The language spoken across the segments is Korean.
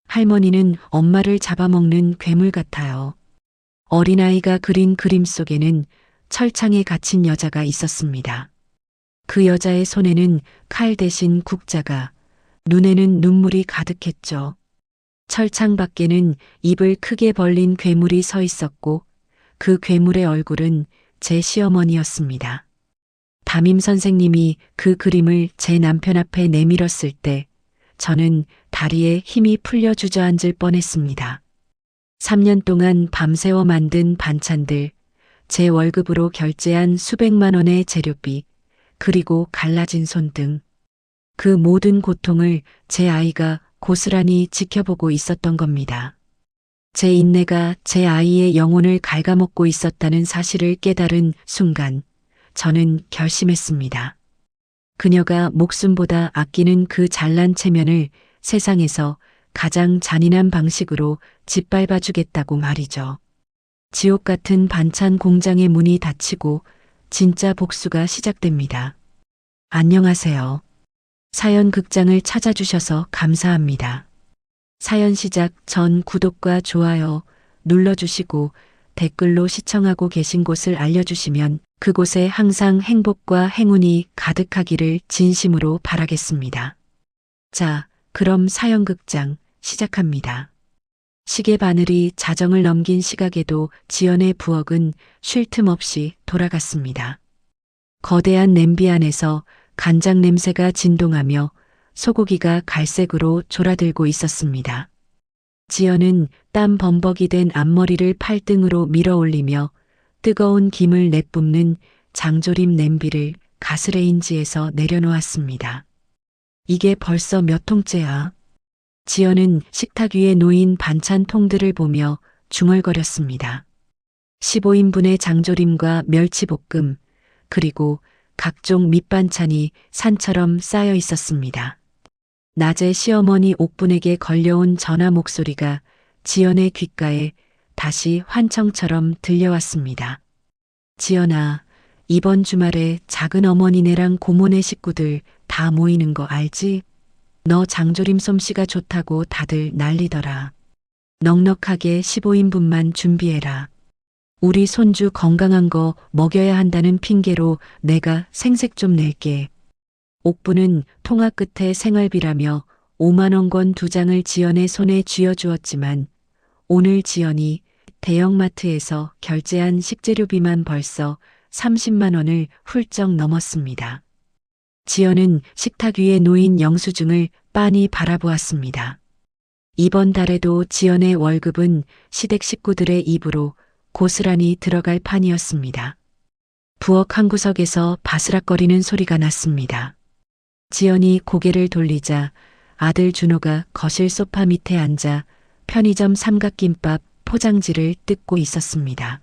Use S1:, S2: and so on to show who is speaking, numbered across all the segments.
S1: 할머니는 엄마를 잡아먹는 괴물 같아요. 어린아이가 그린 그림 속에는 철창에 갇힌 여자가 있었습니다. 그 여자의 손에는 칼 대신 국자가, 눈에는 눈물이 가득했죠. 철창 밖에는 입을 크게 벌린 괴물이 서 있었고 그 괴물의 얼굴은 제 시어머니였습니다. 담임 선생님이 그 그림을 제 남편 앞에 내밀었을 때 저는 다리에 힘이 풀려 주저앉을 뻔했습니다. 3년 동안 밤새워 만든 반찬들, 제 월급으로 결제한 수백만 원의 재료비, 그리고 갈라진 손등. 그 모든 고통을 제 아이가 고스란히 지켜보고 있었던 겁니다. 제 인내가 제 아이의 영혼을 갉아먹고 있었다는 사실을 깨달은 순간 저는 결심했습니다. 그녀가 목숨보다 아끼는 그 잘난 체면을 세상에서 가장 잔인한 방식으로 짓밟아 주겠다고 말이죠. 지옥 같은 반찬 공장의 문이 닫히고 진짜 복수가 시작됩니다. 안녕하세요. 사연 극장을 찾아주셔서 감사합니다. 사연 시작 전 구독과 좋아요 눌러주시고 댓글로 시청하고 계신 곳을 알려주시면 그곳에 항상 행복과 행운이 가득하기를 진심으로 바라겠습니다. 자, 그럼 사연 극장 시작합니다. 시계 바늘이 자정을 넘긴 시각에도 지연의 부엌은 쉴 틈 없이 돌아갔습니다. 거대한 냄비 안에서 간장 냄새가 진동하며 소고기가 갈색으로 졸아들고 있었습니다. 지연은 땀 범벅이 된 앞머리를 팔등으로 밀어 올리며 뜨거운 김을 내뿜는 장조림 냄비를 가스레인지에서 내려놓았습니다. 이게 벌써 몇 통째야? 지연은 식탁 위에 놓인 반찬 통들을 보며 중얼거렸습니다. 15인분의 장조림과 멸치볶음, 그리고 각종 밑반찬이 산처럼 쌓여 있었습니다. 낮에 시어머니 옥분에게 걸려온 전화 목소리가 지연의 귓가에 다시 환청처럼 들려왔습니다. 지연아, 이번 주말에 작은 어머니네랑 고모네 식구들 다 모이는 거 알지? 너 장조림 솜씨가 좋다고 다들 난리더라. 넉넉하게 15인분만 준비해라. 우리 손주 건강한 거 먹여야 한다는 핑계로 내가 생색 좀 낼게. 옥부는 통화 끝에 생활비라며 5만 원권 2장을 지연의 손에 쥐어주었지만 오늘 지연이 대형마트에서 결제한 식재료비만 벌써 30만 원을 훌쩍 넘었습니다. 지연은 식탁 위에 놓인 영수증을 빤히 바라보았습니다. 이번 달에도 지연의 월급은 시댁 식구들의 입으로 고스란히 들어갈 판이었습니다. 부엌 한 구석에서 바스락거리는 소리가 났습니다. 지연이 고개를 돌리자 아들 준호가 거실 소파 밑에 앉아 편의점 삼각김밥 포장지를 뜯고 있었습니다.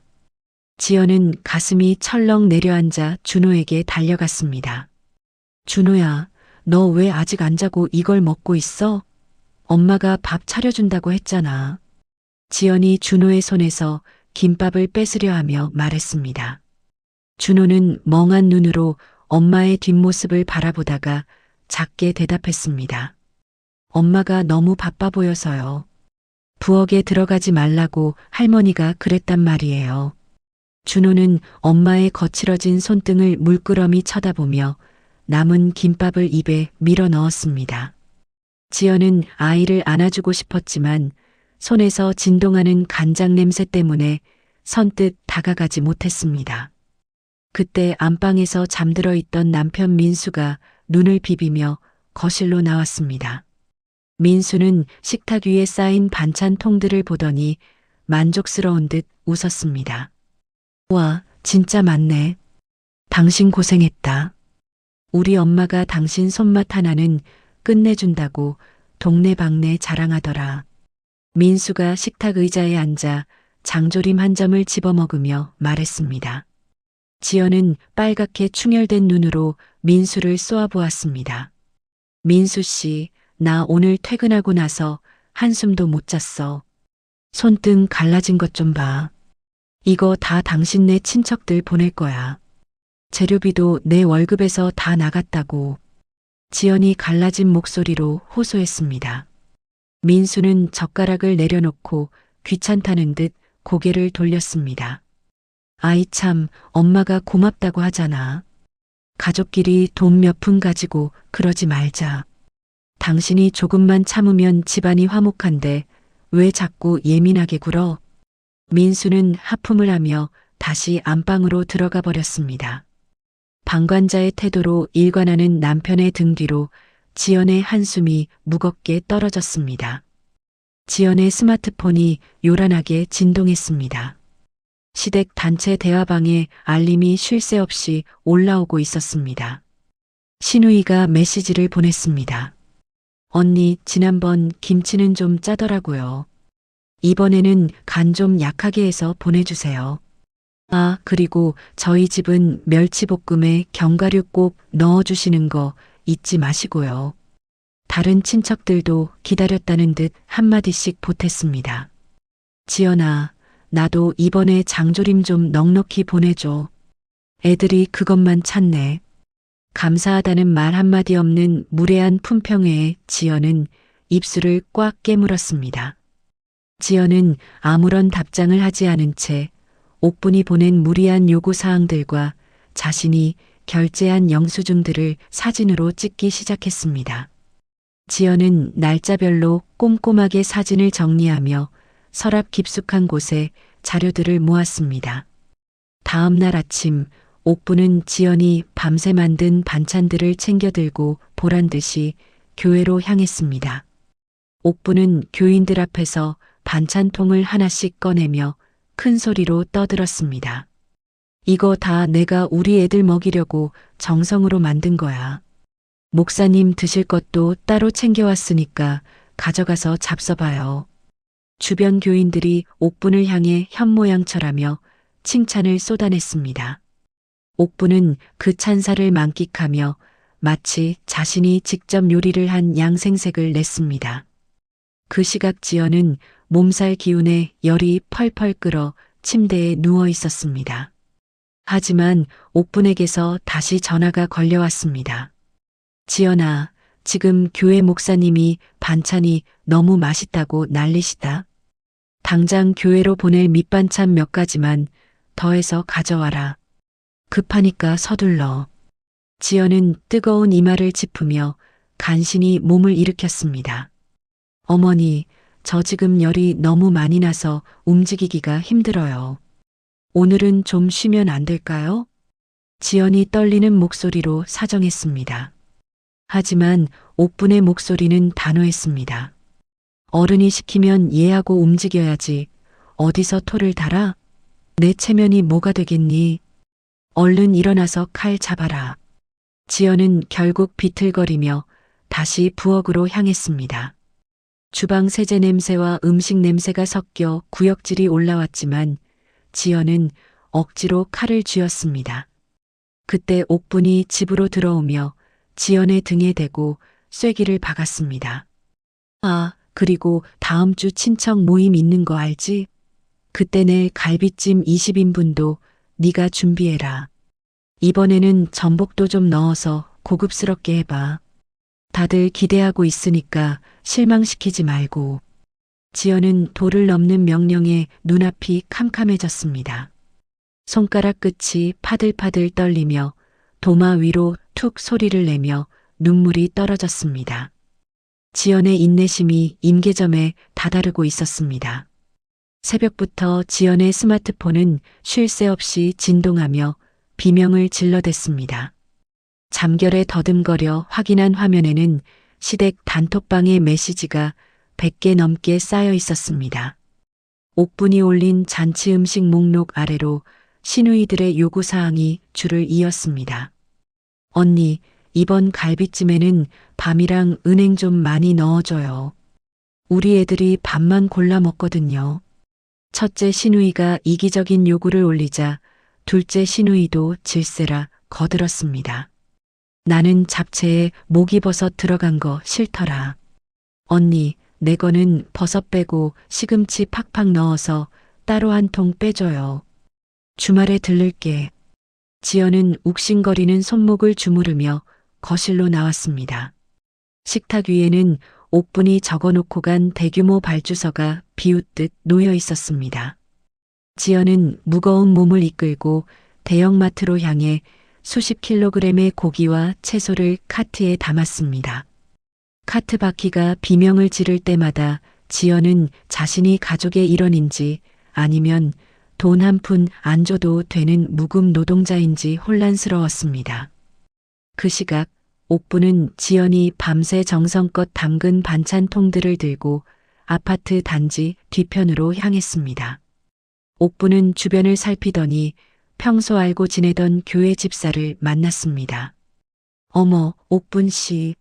S1: 지연은 가슴이 철렁 내려앉아 준호에게 달려갔습니다. 준호야, 너 왜 아직 안 자고 이걸 먹고 있어? 엄마가 밥 차려준다고 했잖아. 지연이 준호의 손에서 김밥을 뺏으려 하며 말했습니다. 준호는 멍한 눈으로 엄마의 뒷모습을 바라보다가 작게 대답했습니다. 엄마가 너무 바빠 보여서요. 부엌에 들어가지 말라고 할머니가 그랬단 말이에요. 준호는 엄마의 거칠어진 손등을 물끄러미 쳐다보며 남은 김밥을 입에 밀어 넣었습니다. 지연은 아이를 안아주고 싶었지만 손에서 진동하는 간장 냄새 때문에 선뜻 다가가지 못했습니다. 그때 안방에서 잠들어 있던 남편 민수가 눈을 비비며 거실로 나왔습니다. 민수는 식탁 위에 쌓인 반찬 통들을 보더니 만족스러운 듯 웃었습니다. 와, 진짜 많네. 당신 고생했다. 우리 엄마가 당신 손맛 하나는 끝내준다고 동네방네 자랑하더라. 민수가 식탁 의자에 앉아 장조림 한 점을 집어먹으며 말했습니다. 지연은 빨갛게 충혈된 눈으로 민수를 쏘아보았습니다. 민수 씨, 나 오늘 퇴근하고 나서 한숨도 못 잤어. 손등 갈라진 것 좀 봐. 이거 다 당신네 친척들 보낼 거야. 재료비도 내 월급에서 다 나갔다고. 지연이 갈라진 목소리로 호소했습니다. 민수는 젓가락을 내려놓고 귀찮다는 듯 고개를 돌렸습니다. 아이 참, 엄마가 고맙다고 하잖아. 가족끼리 돈 몇 푼 가지고 그러지 말자. 당신이 조금만 참으면 집안이 화목한데 왜 자꾸 예민하게 굴어? 민수는 하품을 하며 다시 안방으로 들어가 버렸습니다. 방관자의 태도로 일관하는 남편의 등 뒤로 지연의 한숨이 무겁게 떨어졌습니다. 지연의 스마트폰이 요란하게 진동했습니다. 시댁 단체 대화방에 알림이 쉴 새 없이 올라오고 있었습니다. 신우이가 메시지를 보냈습니다. 언니, 지난번 김치는 좀 짜더라고요. 이번에는 간 좀 약하게 해서 보내주세요. 아, 그리고 저희 집은 멸치볶음에 견과류 꼭 넣어주시는 거 잊지 마시고요. 다른 친척들도 기다렸다는 듯 한마디씩 보탰습니다. 지연아, 나도 이번에 장조림 좀 넉넉히 보내줘. 애들이 그것만 찾네. 감사하다는 말 한마디 없는 무례한 품평회에 지연은 입술을 꽉 깨물었습니다. 지연은 아무런 답장을 하지 않은 채 옥분이 보낸 무리한 요구사항들과 자신이 결제한 영수증들을 사진으로 찍기 시작했습니다. 지연은 날짜별로 꼼꼼하게 사진을 정리하며 서랍 깊숙한 곳에 자료들을 모았습니다. 다음 날 아침 옥부는 지연이 밤새 만든 반찬들을 챙겨 들고 보란듯이 교회로 향했습니다. 옥부는 교인들 앞에서 반찬통을 하나씩 꺼내며 큰 소리로 떠들었습니다. 이거 다 내가 우리 애들 먹이려고 정성으로 만든 거야. 목사님 드실 것도 따로 챙겨왔으니까 가져가서 잡숴봐요. 주변 교인들이 옥분을 향해 현모양처라며 칭찬을 쏟아냈습니다. 옥분은 그 찬사를 만끽하며 마치 자신이 직접 요리를 한 양생색을 냈습니다. 그 시각 지연은 몸살 기운에 열이 펄펄 끓어 침대에 누워 있었습니다. 하지만 옥분에게서 다시 전화가 걸려왔습니다. 지연아, 지금 교회 목사님이 반찬이 너무 맛있다고 난리시다. 당장 교회로 보낼 밑반찬 몇 가지만 더해서 가져와라. 급하니까 서둘러. 지연은 뜨거운 이마를 짚으며 간신히 몸을 일으켰습니다. 어머니, 저 지금 열이 너무 많이 나서 움직이기가 힘들어요. 오늘은 좀 쉬면 안 될까요? 지연이 떨리는 목소리로 사정했습니다. 하지만 옥분의 목소리는 단호했습니다. 어른이 시키면 예하고 움직여야지. 어디서 토를 달아? 내 체면이 뭐가 되겠니? 얼른 일어나서 칼 잡아라. 지연은 결국 비틀거리며 다시 부엌으로 향했습니다. 주방 세제 냄새와 음식 냄새가 섞여 구역질이 올라왔지만 지연은 억지로 칼을 쥐었습니다. 그때 옥분이 집으로 들어오며 지연의 등에 대고 쐐기를 박았습니다. 아, 그리고 다음 주 친척 모임 있는 거 알지? 그때 낼 갈비찜 20인분도 네가 준비해라. 이번에는 전복도 좀 넣어서 고급스럽게 해봐. 다들 기대하고 있으니까 실망시키지 말고. 지연은 도를 넘는 명령에 눈앞이 캄캄해졌습니다. 손가락 끝이 파들파들 떨리며 도마 위로 툭 소리를 내며 눈물이 떨어졌습니다. 지연의 인내심이 임계점에 다다르고 있었습니다. 새벽부터 지연의 스마트폰은 쉴 새 없이 진동하며 비명을 질러댔습니다. 잠결에 더듬거려 확인한 화면에는 시댁 단톡방의 메시지가 100개 넘게 쌓여 있었습니다. 옥분이 올린 잔치 음식 목록 아래로 시누이들의 요구사항이 줄을 이었습니다. 언니, 이번 갈비찜에는 밤이랑 은행 좀 많이 넣어줘요. 우리 애들이 밥만 골라 먹거든요. 첫째 시누이가 이기적인 요구를 올리자 둘째 시누이도 질세라 거들었습니다. 나는 잡채에 목이버섯 들어간 거 싫더라. 언니, 내 거는 버섯 빼고 시금치 팍팍 넣어서 따로 한 통 빼줘요. 주말에 들를게. 지연은 욱신거리는 손목을 주무르며 거실로 나왔습니다. 식탁 위에는 옥분이 적어놓고 간 대규모 발주서가 비웃듯 놓여 있었습니다. 지연은 무거운 몸을 이끌고 대형마트로 향해 수십 킬로그램의 고기와 채소를 카트에 담았습니다. 카트 바퀴가 비명을 지를 때마다 지연은 자신이 가족의 일원인지 아니면 돈 한 푼 안 줘도 되는 무급 노동자인지 혼란스러웠습니다. 그 시각 옥부는 지연이 밤새 정성껏 담근 반찬통들을 들고 아파트 단지 뒤편으로 향했습니다. 옥부는 주변을 살피더니 평소 알고 지내던 교회 집사를 만났습니다. 어머, 옥분 씨.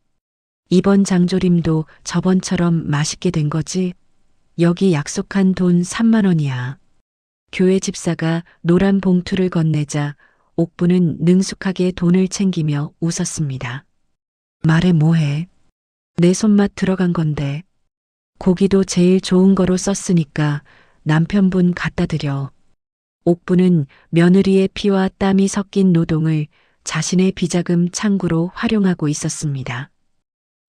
S1: 이번 장조림도 저번처럼 맛있게 된 거지? 여기 약속한 돈 3만 원이야. 교회 집사가 노란 봉투를 건네자 옥부는 능숙하게 돈을 챙기며 웃었습니다. 말해 뭐해? 내 손맛 들어간 건데. 고기도 제일 좋은 거로 썼으니까 남편분 갖다 드려. 옥부는 며느리의 피와 땀이 섞인 노동을 자신의 비자금 창구로 활용하고 있었습니다.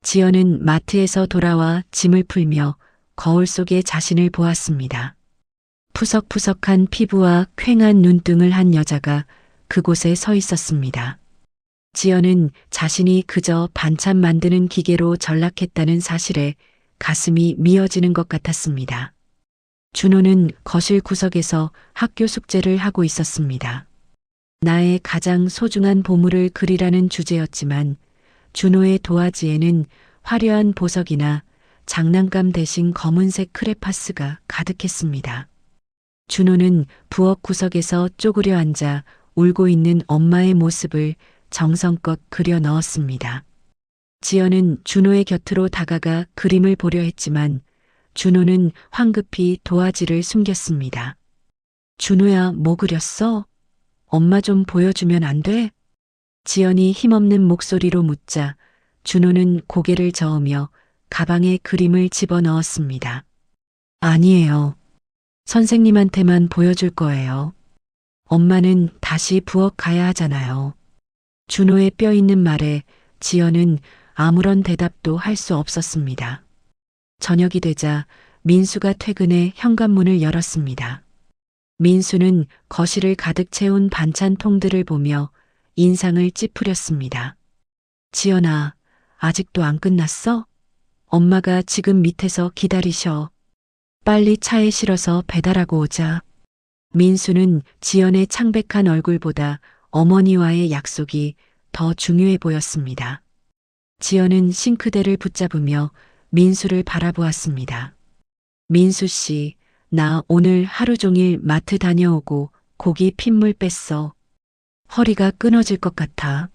S1: 지연은 마트에서 돌아와 짐을 풀며 거울 속에 자신을 보았습니다. 푸석푸석한 피부와 퀭한 눈등을 한 여자가 그곳에 서 있었습니다. 지연은 자신이 그저 반찬 만드는 기계로 전락했다는 사실에 가슴이 미어지는 것 같았습니다. 준호는 거실 구석에서 학교 숙제를 하고 있었습니다. 나의 가장 소중한 보물을 그리라는 주제였지만 준호의 도화지에는 화려한 보석이나 장난감 대신 검은색 크레파스가 가득했습니다. 준호는 부엌 구석에서 쪼그려 앉아 울고 있는 엄마의 모습을 정성껏 그려 넣었습니다. 지연은 준호의 곁으로 다가가 그림을 보려 했지만 준호는 황급히 도화지를 숨겼습니다. 준호야, 뭐 그렸어? 엄마 좀 보여주면 안 돼? 지연이 힘없는 목소리로 묻자 준호는 고개를 저으며 가방에 그림을 집어넣었습니다. 아니에요. 선생님한테만 보여줄 거예요. 엄마는 다시 부엌 가야 하잖아요. 준호의 뼈 있는 말에 지연은 아무런 대답도 할 수 없었습니다. 저녁이 되자 민수가 퇴근해 현관문을 열었습니다. 민수는 거실을 가득 채운 반찬통들을 보며 인상을 찌푸렸습니다. 지연아, 아직도 안 끝났어? 엄마가 지금 밑에서 기다리셔. 빨리 차에 실어서 배달하고 오자. 민수는 지연의 창백한 얼굴보다 어머니와의 약속이 더 중요해 보였습니다. 지연은 싱크대를 붙잡으며 민수를 바라보았습니다. 민수 씨, 나 오늘 하루 종일 마트 다녀오고 고기 핏물 뺐어. 허리가 끊어질 것 같아.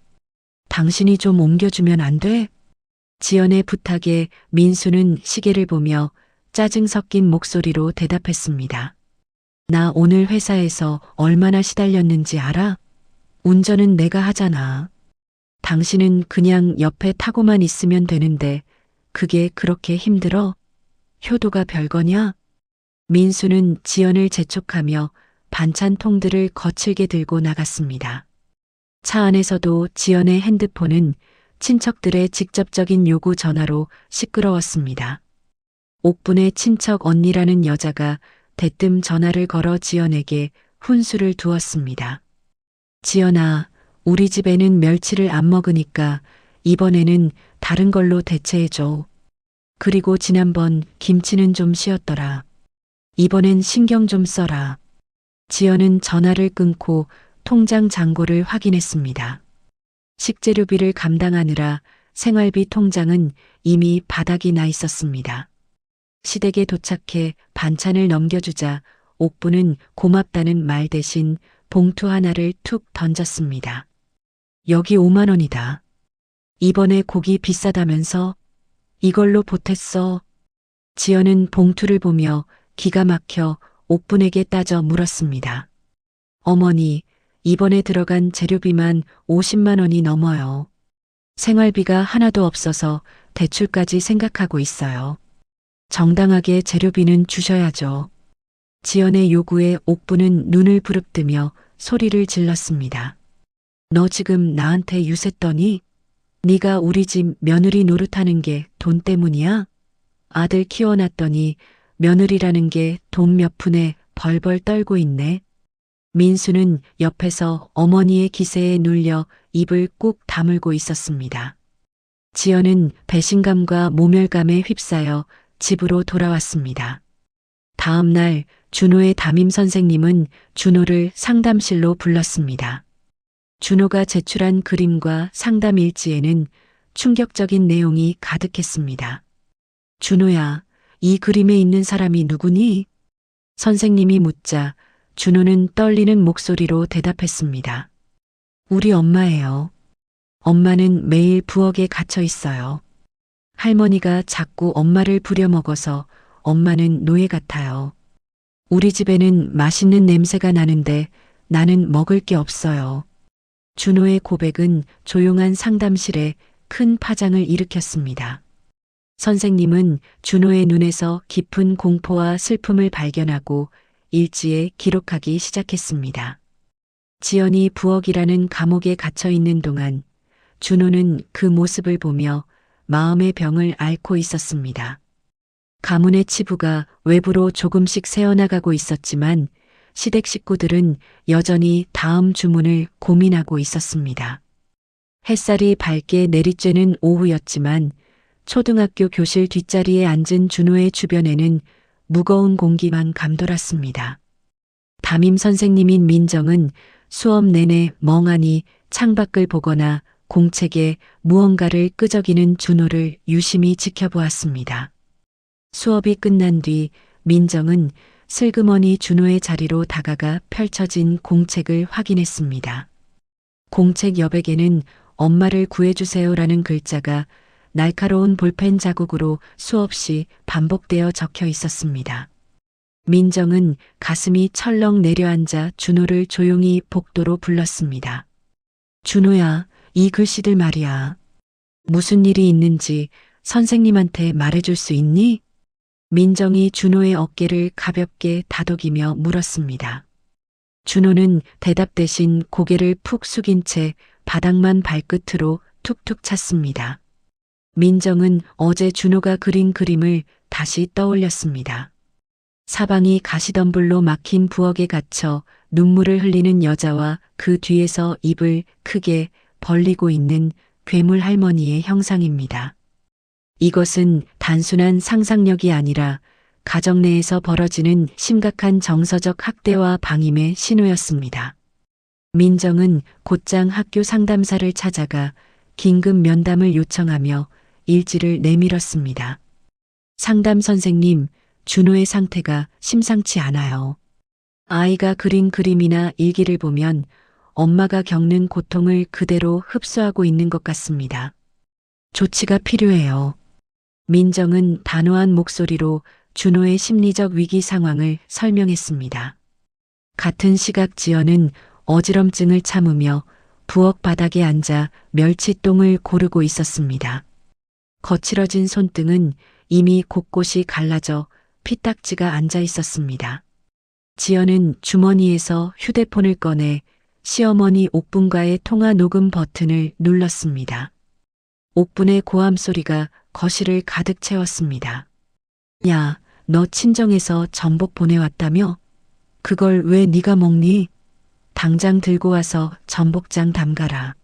S1: 당신이 좀 옮겨주면 안 돼? 지연의 부탁에 민수는 시계를 보며 짜증 섞인 목소리로 대답했습니다. 나 오늘 회사에서 얼마나 시달렸는지 알아? 운전은 내가 하잖아. 당신은 그냥 옆에 타고만 있으면 되는데 그게 그렇게 힘들어? 효도가 별거냐? 민수는 지연을 재촉하며 반찬통들을 거칠게 들고 나갔습니다. 차 안에서도 지연의 핸드폰은 친척들의 직접적인 요구 전화로 시끄러웠습니다. 옥분의 친척 언니라는 여자가 대뜸 전화를 걸어 지연에게 훈수를 두었습니다. 지연아, 우리 집에는 멸치를 안 먹으니까 이번에는 다른 걸로 대체해줘. 그리고 지난번 김치는 좀 쉬었더라. 이번엔 신경 좀 써라. 지연은 전화를 끊고 통장 잔고를 확인했습니다. 식재료비를 감당하느라 생활비 통장은 이미 바닥이 나 있었습니다. 시댁에 도착해 반찬을 넘겨주자 옥부는 고맙다는 말 대신 봉투 하나를 툭 던졌습니다. 여기 5만 원이다. 이번에 고기 비싸다면서 이걸로 보탰어. 지연은 봉투를 보며 기가 막혀 옥분에게 따져 물었습니다. 어머니, 이번에 들어간 재료비만 50만 원이 넘어요. 생활비가 하나도 없어서 대출까지 생각하고 있어요. 정당하게 재료비는 주셔야죠. 지연의 요구에 옥부는 눈을 부릅뜨며 소리를 질렀습니다. 너 지금 나한테 유세 떠니? 네가 우리 집 며느리 노릇하는 게 돈 때문이야? 아들 키워놨더니 며느리라는 게 돈 몇 푼에 벌벌 떨고 있네. 민수는 옆에서 어머니의 기세에 눌려 입을 꾹 다물고 있었습니다. 지연은 배신감과 모멸감에 휩싸여 집으로 돌아왔습니다. 다음 날 준호의 담임 선생님은 준호를 상담실로 불렀습니다. 준호가 제출한 그림과 상담 일지에는 충격적인 내용이 가득했습니다. 준호야, 이 그림에 있는 사람이 누구니? 선생님이 묻자 준호는 떨리는 목소리로 대답했습니다. 우리 엄마예요. 엄마는 매일 부엌에 갇혀 있어요. 할머니가 자꾸 엄마를 부려먹어서 엄마는 노예 같아요. 우리 집에는 맛있는 냄새가 나는데 나는 먹을 게 없어요. 준호의 고백은 조용한 상담실에 큰 파장을 일으켰습니다. 선생님은 준호의 눈에서 깊은 공포와 슬픔을 발견하고 일지에 기록하기 시작했습니다. 지연이 부엌이라는 감옥에 갇혀 있는 동안 준호는 그 모습을 보며 마음의 병을 앓고 있었습니다. 가문의 치부가 외부로 조금씩 새어나가고 있었지만 시댁 식구들은 여전히 다음 주문을 고민하고 있었습니다. 햇살이 밝게 내리쬐는 오후였지만 초등학교 교실 뒷자리에 앉은 준호의 주변에는 무거운 공기만 감돌았습니다. 담임 선생님인 민정은 수업 내내 멍하니 창밖을 보거나 공책에 무언가를 끄적이는 준호를 유심히 지켜보았습니다. 수업이 끝난 뒤 민정은 슬그머니 준호의 자리로 다가가 펼쳐진 공책을 확인했습니다. 공책 여백에는 엄마를 구해주세요라는 글자가 날카로운 볼펜 자국으로 수없이 반복되어 적혀 있었습니다. 민정은 가슴이 철렁 내려앉아 준호를 조용히 복도로 불렀습니다. 준호야, 이 글씨들 말이야. 무슨 일이 있는지 선생님한테 말해줄 수 있니? 민정이 준호의 어깨를 가볍게 다독이며 물었습니다. 준호는 대답 대신 고개를 푹 숙인 채 바닥만 발끝으로 툭툭 찼습니다. 민정은 어제 준호가 그린 그림을 다시 떠올렸습니다. 사방이 가시덤불로 막힌 부엌에 갇혀 눈물을 흘리는 여자와 그 뒤에서 입을 크게 벌리고 있는 괴물 할머니의 형상입니다. 이것은 단순한 상상력이 아니라 가정 내에서 벌어지는 심각한 정서적 학대와 방임의 신호였습니다. 민정은 곧장 학교 상담사를 찾아가 긴급 면담을 요청하며 일지를 내밀었습니다. 상담 선생님, 준호의 상태가 심상치 않아요. 아이가 그린 그림이나 일기를 보면 엄마가 겪는 고통을 그대로 흡수하고 있는 것 같습니다. 조치가 필요해요. 민정은 단호한 목소리로 준호의 심리적 위기 상황을 설명했습니다. 같은 시각 지연은 어지럼증을 참으며 부엌 바닥에 앉아 멸치똥을 고르고 있었습니다. 거칠어진 손등은 이미 곳곳이 갈라져 피딱지가 앉아 있었습니다. 지연은 주머니에서 휴대폰을 꺼내 시어머니 옥분과의 통화 녹음 버튼을 눌렀습니다. 옥분의 고함 소리가 거실을 가득 채웠습니다. 야, 너 친정에서 전복 보내왔다며? 그걸 왜 네가 먹니? 당장 들고 와서 전복장 담가라.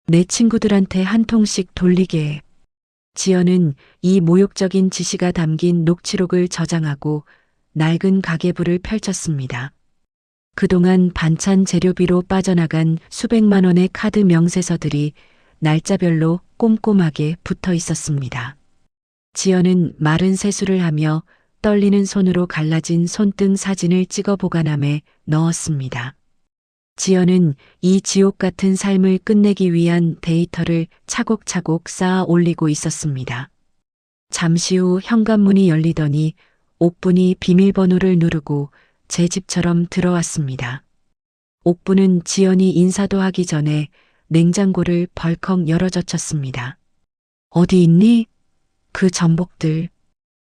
S1: 내 친구들한테 한 통씩 돌리게 해. 지연은 이 모욕적인 지시가 담긴 녹취록을 저장하고 낡은 가계부를 펼쳤습니다. 그동안 반찬 재료비로 빠져나간 수백만 원의 카드 명세서들이 날짜별로 꼼꼼하게 붙어 있었습니다. 지연은 마른 세수를 하며 떨리는 손으로 갈라진 손등 사진을 찍어 보관함에 넣었습니다. 지연은 이 지옥 같은 삶을 끝내기 위한 데이터를 차곡차곡 쌓아 올리고 있었습니다. 잠시 후 현관문이 열리더니 옥분이 비밀번호를 누르고 제 집처럼 들어왔습니다. 옥분은 지연이 인사도 하기 전에 냉장고를 벌컥 열어젖혔습니다. 어디 있니? 그 전복들.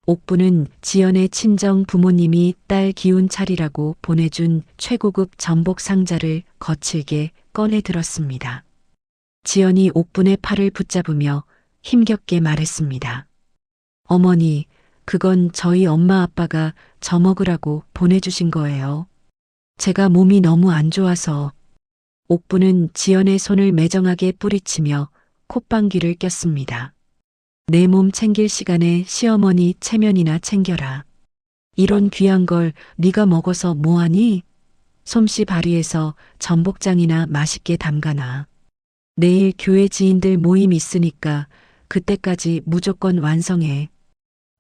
S1: 옥분은 지연의 친정 부모님이 딸 기운 차리라고 보내준 최고급 전복 상자를 거칠게 꺼내 들었습니다. 지연이 옥분의 팔을 붙잡으며 힘겹게 말했습니다. 어머니, 그건 저희 엄마 아빠가 저 먹으라고 보내주신 거예요. 제가 몸이 너무 안 좋아서. 옥부는 지연의 손을 매정하게 뿌리치며 콧방귀를 꼈습니다. 내 몸 챙길 시간에 시어머니 체면이나 챙겨라. 이런 귀한 걸 네가 먹어서 뭐하니? 솜씨 발휘해서 전복장이나 맛있게 담가놔. 내일 교회 지인들 모임 있으니까 그때까지 무조건 완성해.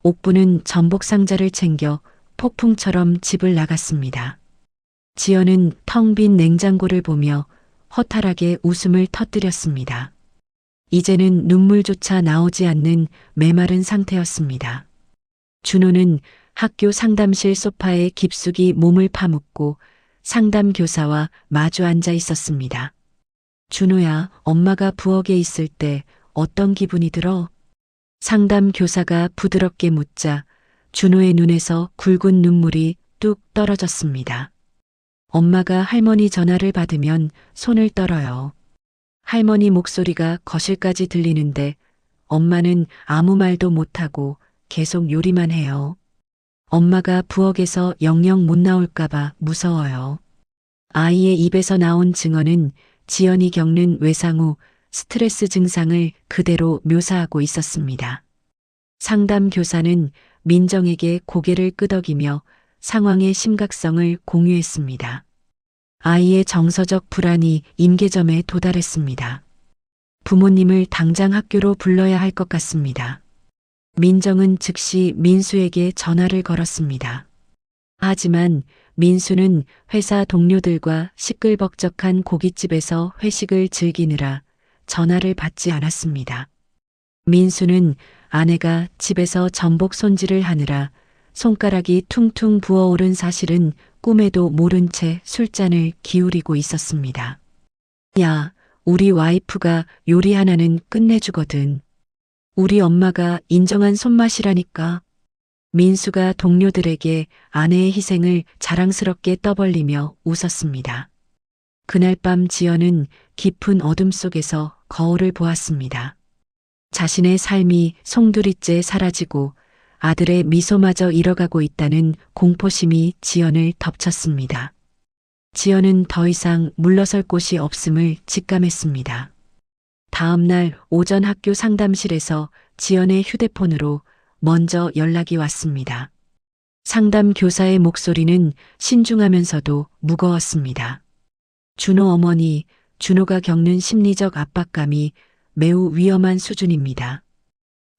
S1: 옥부는 전복 상자를 챙겨 폭풍처럼 집을 나갔습니다. 지연은 텅 빈 냉장고를 보며 허탈하게 웃음을 터뜨렸습니다. 이제는 눈물조차 나오지 않는 메마른 상태였습니다. 준호는 학교 상담실 소파에 깊숙이 몸을 파묻고 상담 교사와 마주 앉아 있었습니다. 준호야, 엄마가 부엌에 있을 때 어떤 기분이 들어? 상담 교사가 부드럽게 묻자 준호의 눈에서 굵은 눈물이 뚝 떨어졌습니다. 엄마가 할머니 전화를 받으면 손을 떨어요. 할머니 목소리가 거실까지 들리는데 엄마는 아무 말도 못하고 계속 요리만 해요. 엄마가 부엌에서 영영 못 나올까봐 무서워요. 아이의 입에서 나온 증언은 지연이 겪는 외상 후 스트레스 증상을 그대로 묘사하고 있었습니다. 상담 교사는 민정에게 고개를 끄덕이며 상황의 심각성을 공유했습니다. 아이의 정서적 불안이 임계점에 도달했습니다. 부모님을 당장 학교로 불러야 할 것 같습니다. 민정은 즉시 민수에게 전화를 걸었습니다. 하지만 민수는 회사 동료들과 시끌벅적한 고깃집에서 회식을 즐기느라 전화를 받지 않았습니다. 민수는 아내가 집에서 전복 손질을 하느라 손가락이 퉁퉁 부어오른 사실은 꿈에도 모른 채 술잔을 기울이고 있었습니다. 야, 우리 와이프가 요리 하나는 끝내주거든. 우리 엄마가 인정한 손맛이라니까. 민수가 동료들에게 아내의 희생을 자랑스럽게 떠벌리며 웃었습니다. 그날 밤 지연은 깊은 어둠 속에서 거울을 보았습니다. 자신의 삶이 송두리째 사라지고 아들의 미소마저 잃어가고 있다는 공포심이 지연을 덮쳤습니다. 지연은 더 이상 물러설 곳이 없음을 직감했습니다. 다음 날 오전 학교 상담실에서 지연의 휴대폰으로 먼저 연락이 왔습니다. 상담 교사의 목소리는 신중하면서도 무거웠습니다. 준호 어머니, 준호가 겪는 심리적 압박감이 매우 위험한 수준입니다.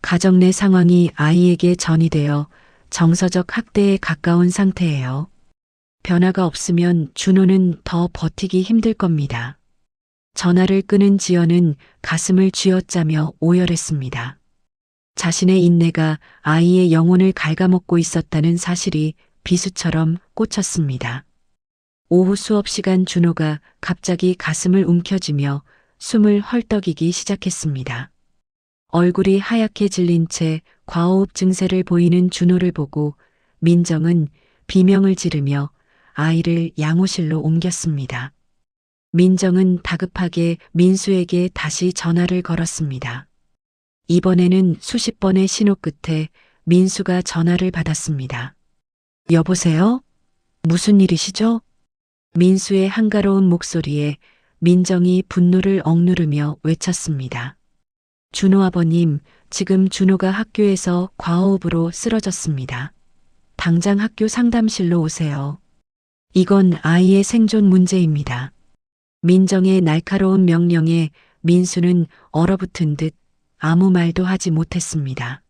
S1: 가정 내 상황이 아이에게 전이되어 정서적 학대에 가까운 상태예요. 변화가 없으면 준호는 더 버티기 힘들 겁니다. 전화를 끊은 지연은 가슴을 쥐어짜며 오열했습니다. 자신의 인내가 아이의 영혼을 갉아먹고 있었다는 사실이 비수처럼 꽂혔습니다. 오후 수업 시간 준호가 갑자기 가슴을 움켜쥐며 숨을 헐떡이기 시작했습니다. 얼굴이 하얗게 질린 채 과호흡 증세를 보이는 준호를 보고 민정은 비명을 지르며 아이를 양호실로 옮겼습니다. 민정은 다급하게 민수에게 다시 전화를 걸었습니다. 이번에는 수십 번의 신호 끝에 민수가 전화를 받았습니다. 여보세요? 무슨 일이시죠? 민수의 한가로운 목소리에 민정이 분노를 억누르며 외쳤습니다. 준호 아버님, 지금 준호가 학교에서 과호흡으로 쓰러졌습니다. 당장 학교 상담실로 오세요. 이건 아이의 생존 문제입니다. 민정의 날카로운 명령에 민수는 얼어붙은 듯 아무 말도 하지 못했습니다.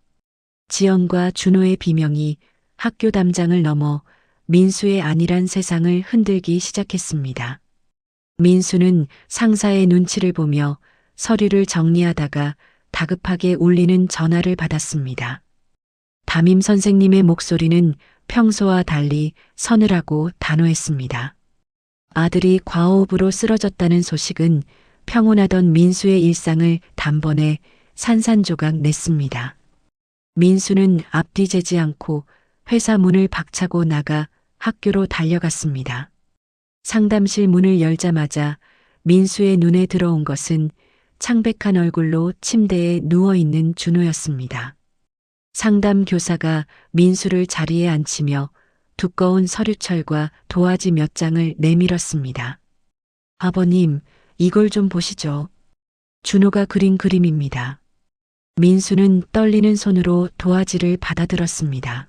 S1: 지연과 준호의 비명이 학교 담장을 넘어 민수의 안일한 세상을 흔들기 시작했습니다. 민수는 상사의 눈치를 보며 서류를 정리하다가 다급하게 울리는 전화를 받았습니다. 담임 선생님의 목소리는 평소와 달리 서늘하고 단호했습니다. 아들이 과호흡으로 쓰러졌다는 소식은 평온하던 민수의 일상을 단번에 산산조각 냈습니다. 민수는 앞뒤 재지 않고 회사 문을 박차고 나가 학교로 달려갔습니다. 상담실 문을 열자마자 민수의 눈에 들어온 것은 창백한 얼굴로 침대에 누워있는 준호였습니다. 상담 교사가 민수를 자리에 앉히며 두꺼운 서류철과 도화지 몇 장을 내밀었습니다. 아버님, 이걸 좀 보시죠. 준호가 그린 그림입니다. 민수는 떨리는 손으로 도화지를 받아들었습니다.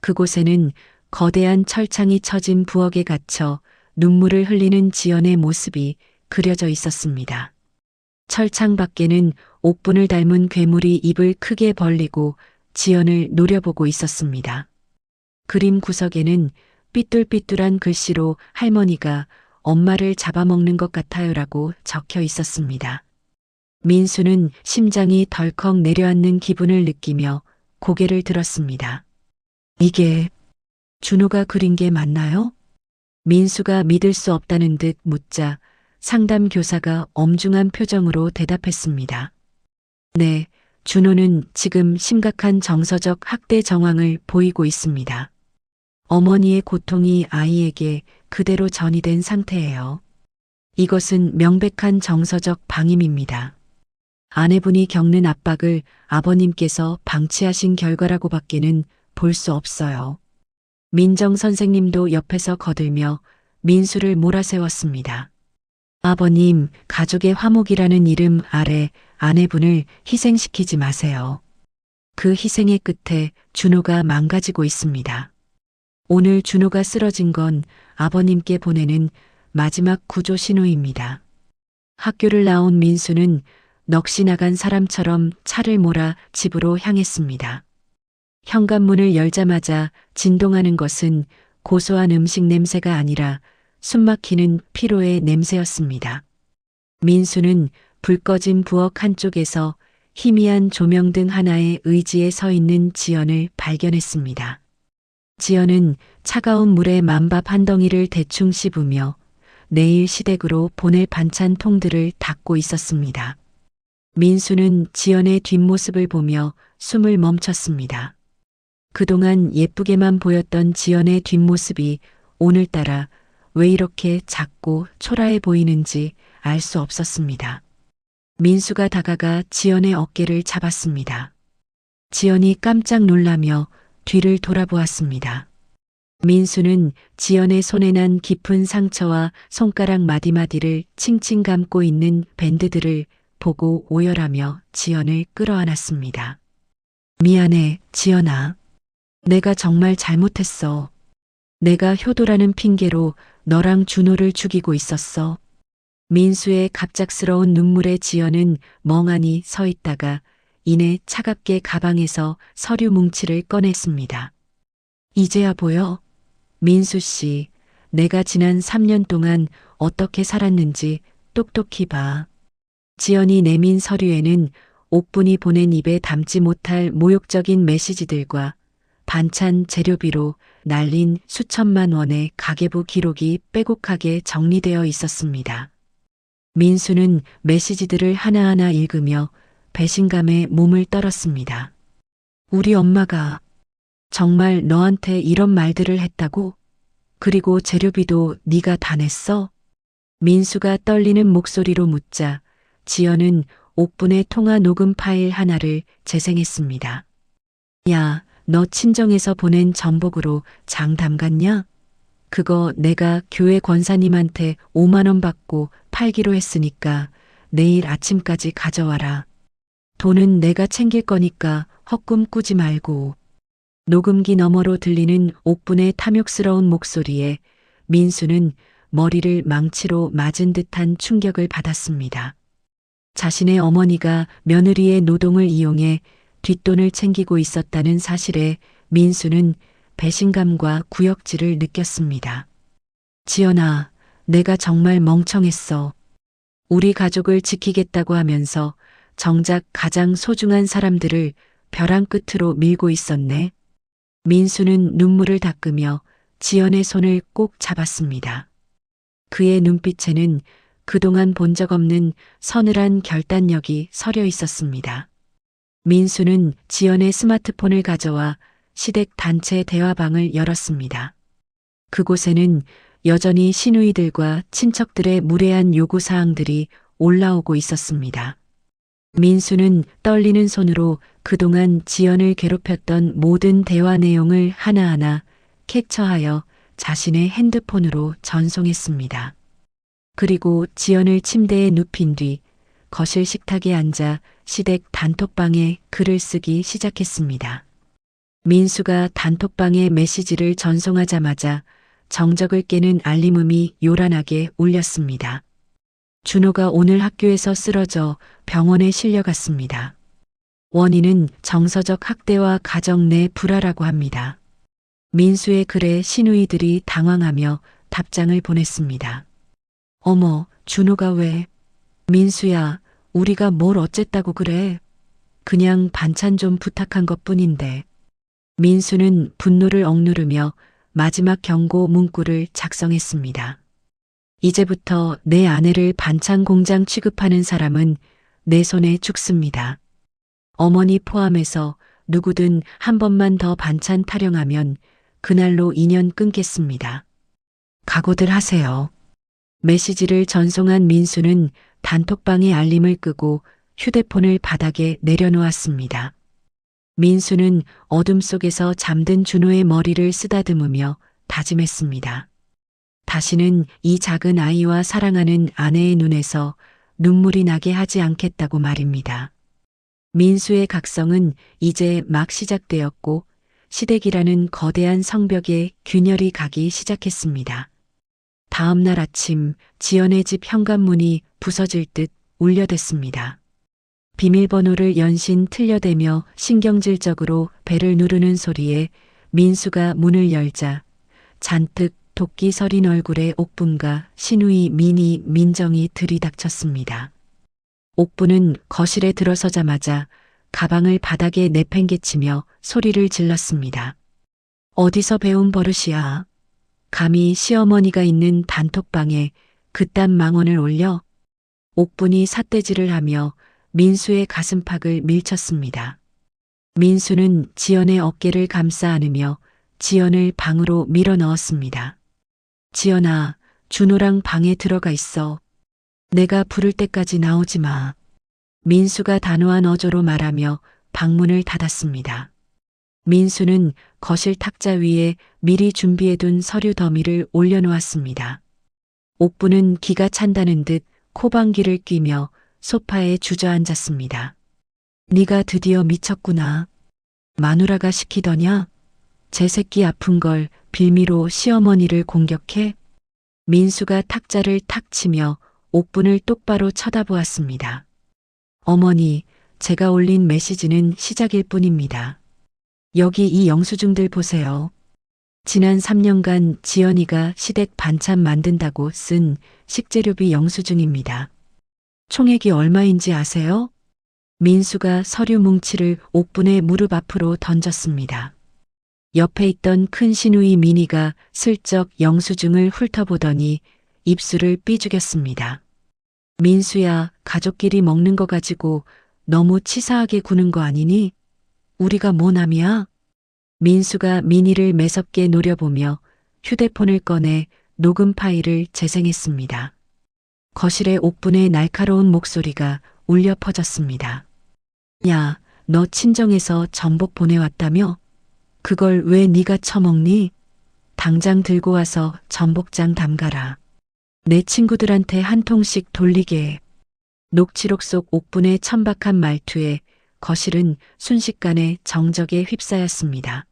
S1: 그곳에는 거대한 철창이 쳐진 부엌에 갇혀 눈물을 흘리는 지연의 모습이 그려져 있었습니다. 철창 밖에는 옥분을 닮은 괴물이 입을 크게 벌리고 지연을 노려보고 있었습니다. 그림 구석에는 삐뚤삐뚤한 글씨로 할머니가 엄마를 잡아먹는 것 같아요라고 적혀 있었습니다. 민수는 심장이 덜컥 내려앉는 기분을 느끼며 고개를 들었습니다. 이게 준호가 그린 게 맞나요? 민수가 믿을 수 없다는 듯 묻자 상담 교사가 엄중한 표정으로 대답했습니다. 네, 준호는 지금 심각한 정서적 학대 정황을 보이고 있습니다. 어머니의 고통이 아이에게 그대로 전이된 상태예요. 이것은 명백한 정서적 방임입니다. 아내분이 겪는 압박을 아버님께서 방치하신 결과라고밖에는 볼 수 없어요. 민정 선생님도 옆에서 거들며 민수를 몰아세웠습니다. 아버님, 가족의 화목이라는 이름 아래 아내분을 희생시키지 마세요. 그 희생의 끝에 준호가 망가지고 있습니다. 오늘 준호가 쓰러진 건 아버님께 보내는 마지막 구조 신호입니다. 학교를 나온 민수는 넋이 나간 사람처럼 차를 몰아 집으로 향했습니다. 현관문을 열자마자 진동하는 것은 고소한 음식 냄새가 아니라 숨막히는 피로의 냄새였습니다. 민수는 불 꺼진 부엌 한쪽에서 희미한 조명등 하나의 의지에 서 있는 지연을 발견했습니다. 지연은 차가운 물에 만밥 한 덩이를 대충 씹으며 내일 시댁으로 보낼 반찬 통들을 닦고 있었습니다. 민수는 지연의 뒷모습을 보며 숨을 멈췄습니다. 그동안 예쁘게만 보였던 지연의 뒷모습이 오늘따라 왜 이렇게 작고 초라해 보이는지 알 수 없었습니다. 민수가 다가가 지연의 어깨를 잡았습니다. 지연이 깜짝 놀라며 뒤를 돌아보았습니다. 민수는 지연의 손에 난 깊은 상처와 손가락 마디마디를 칭칭 감고 있는 밴드들을 보고 오열하며 지연을 끌어안았습니다. 미안해, 지연아. 내가 정말 잘못했어. 내가 효도라는 핑계로 너랑 준호를 죽이고 있었어. 민수의 갑작스러운 눈물에 지연은 멍하니 서 있다가 이내 차갑게 가방에서 서류 뭉치를 꺼냈습니다. 이제야 보여? 민수 씨, 내가 지난 3년 동안 어떻게 살았는지 똑똑히 봐. 지연이 내민 서류에는 옥분이 보낸 입에 담지 못할 모욕적인 메시지들과 반찬 재료비로 날린 수천만 원의 가계부 기록이 빼곡하게 정리되어 있었습니다. 민수는 메시지들을 하나하나 읽으며 배신감에 몸을 떨었습니다. 우리 엄마가 정말 너한테 이런 말들을 했다고? 그리고 재료비도 네가 다 냈어? 민수가 떨리는 목소리로 묻자 지연은 옥분의 통화 녹음 파일 하나를 재생했습니다. 야, 너 친정에서 보낸 전복으로 장 담갔냐? 그거 내가 교회 권사님한테 5만 원 받고 팔기로 했으니까 내일 아침까지 가져와라. 돈은 내가 챙길 거니까 헛꿈 꾸지 말고. 녹음기 너머로 들리는 옥분의 탐욕스러운 목소리에 민수는 머리를 망치로 맞은 듯한 충격을 받았습니다. 자신의 어머니가 며느리의 노동을 이용해 뒷돈을 챙기고 있었다는 사실에 민수는 배신감과 구역질을 느꼈습니다. 지연아, 내가 정말 멍청했어. 우리 가족을 지키겠다고 하면서 정작 가장 소중한 사람들을 벼랑 끝으로 밀고 있었네. 민수는 눈물을 닦으며 지연의 손을 꼭 잡았습니다. 그의 눈빛에는 그동안 본 적 없는 서늘한 결단력이 서려 있었습니다. 민수는 지연의 스마트폰을 가져와 시댁 단체 대화방을 열었습니다. 그곳에는 여전히 시누이들과 친척들의 무례한 요구사항들이 올라오고 있었습니다. 민수는 떨리는 손으로 그동안 지연을 괴롭혔던 모든 대화 내용을 하나하나 캡처하여 자신의 핸드폰으로 전송했습니다. 그리고 지연을 침대에 눕힌 뒤 거실 식탁에 앉아 시댁 단톡방에 글을 쓰기 시작했습니다. 민수가 단톡방에 메시지를 전송하자마자 정적을 깨는 알림음이 요란하게 울렸습니다. 준호가 오늘 학교에서 쓰러져 병원에 실려갔습니다. 원인은 정서적 학대와 가정 내 불화라고 합니다. 민수의 글에 시누이들이 당황하며 답장을 보냈습니다. 어머, 준호가 왜? 민수야, 우리가 뭘 어쨌다고 그래? 그냥 반찬 좀 부탁한 것뿐인데. 민수는 분노를 억누르며 마지막 경고 문구를 작성했습니다. 이제부터 내 아내를 반찬 공장 취급하는 사람은 내 손에 죽습니다. 어머니 포함해서 누구든 한 번만 더 반찬 타령하면 그날로 인연 끊겠습니다. 각오들 하세요. 메시지를 전송한 민수는 단톡방의 알림을 끄고 휴대폰을 바닥에 내려놓았습니다. 민수는 어둠 속에서 잠든 준호의 머리를 쓰다듬으며 다짐했습니다. 다시는 이 작은 아이와 사랑하는 아내의 눈에서 눈물이 나게 하지 않겠다고 말입니다. 민수의 각성은 이제 막 시작되었고 시댁이라는 거대한 성벽에 균열이 가기 시작했습니다. 다음 날 아침 지연의 집 현관문이 부서질 듯 울려댔습니다. 비밀번호를 연신 틀려대며 신경질적으로 벨을 누르는 소리에 민수가 문을 열자 잔뜩 도끼 서린 얼굴에 옥분과 시누이 미니 민정이 들이닥쳤습니다. 옥분은 거실에 들어서자마자 가방을 바닥에 내팽개치며 소리를 질렀습니다. 어디서 배운 버릇이야? 감히 시어머니가 있는 단톡방에 그딴 망언을 올려? 옥분이 삿대질을 하며 민수의 가슴팍을 밀쳤습니다. 민수는 지연의 어깨를 감싸 안으며 지연을 방으로 밀어 넣었습니다. 지연아, 준호랑 방에 들어가 있어. 내가 부를 때까지 나오지 마. 민수가 단호한 어조로 말하며 방문을 닫았습니다. 민수는 거실 탁자 위에 미리 준비해둔 서류 더미를 올려놓았습니다. 옥부는 기가 찬다는 듯 코방귀를 뀌며 소파에 주저앉았습니다. 네가 드디어 미쳤구나. 마누라가 시키더냐? 제 새끼 아픈 걸 빌미로 시어머니를 공격해? 민수가 탁자를 탁 치며 옥분을 똑바로 쳐다보았습니다. 어머니, 제가 올린 메시지는 시작일 뿐입니다. 여기 이 영수증들 보세요. 지난 3년간 지연이가 시댁 반찬 만든다고 쓴 식재료비 영수증입니다. 총액이 얼마인지 아세요? 민수가 서류 뭉치를 옥분의 무릎 앞으로 던졌습니다. 옆에 있던 큰 시누이 미니가 슬쩍 영수증을 훑어보더니 입술을 삐죽였습니다. 민수야, 가족끼리 먹는 거 가지고 너무 치사하게 구는 거 아니니? 우리가 뭐 남이야? 민수가 미니를 매섭게 노려보며 휴대폰을 꺼내 녹음 파일을 재생했습니다. 거실에 옥분의 날카로운 목소리가 울려 퍼졌습니다. 야, 너 친정에서 전복 보내왔다며? 그걸 왜 네가 처먹니? 당장 들고 와서 전복장 담가라. 내 친구들한테 한 통씩 돌리게 해. 녹취록 속 옥분의 천박한 말투에 거실은 순식간에 정적에 휩싸였습니다.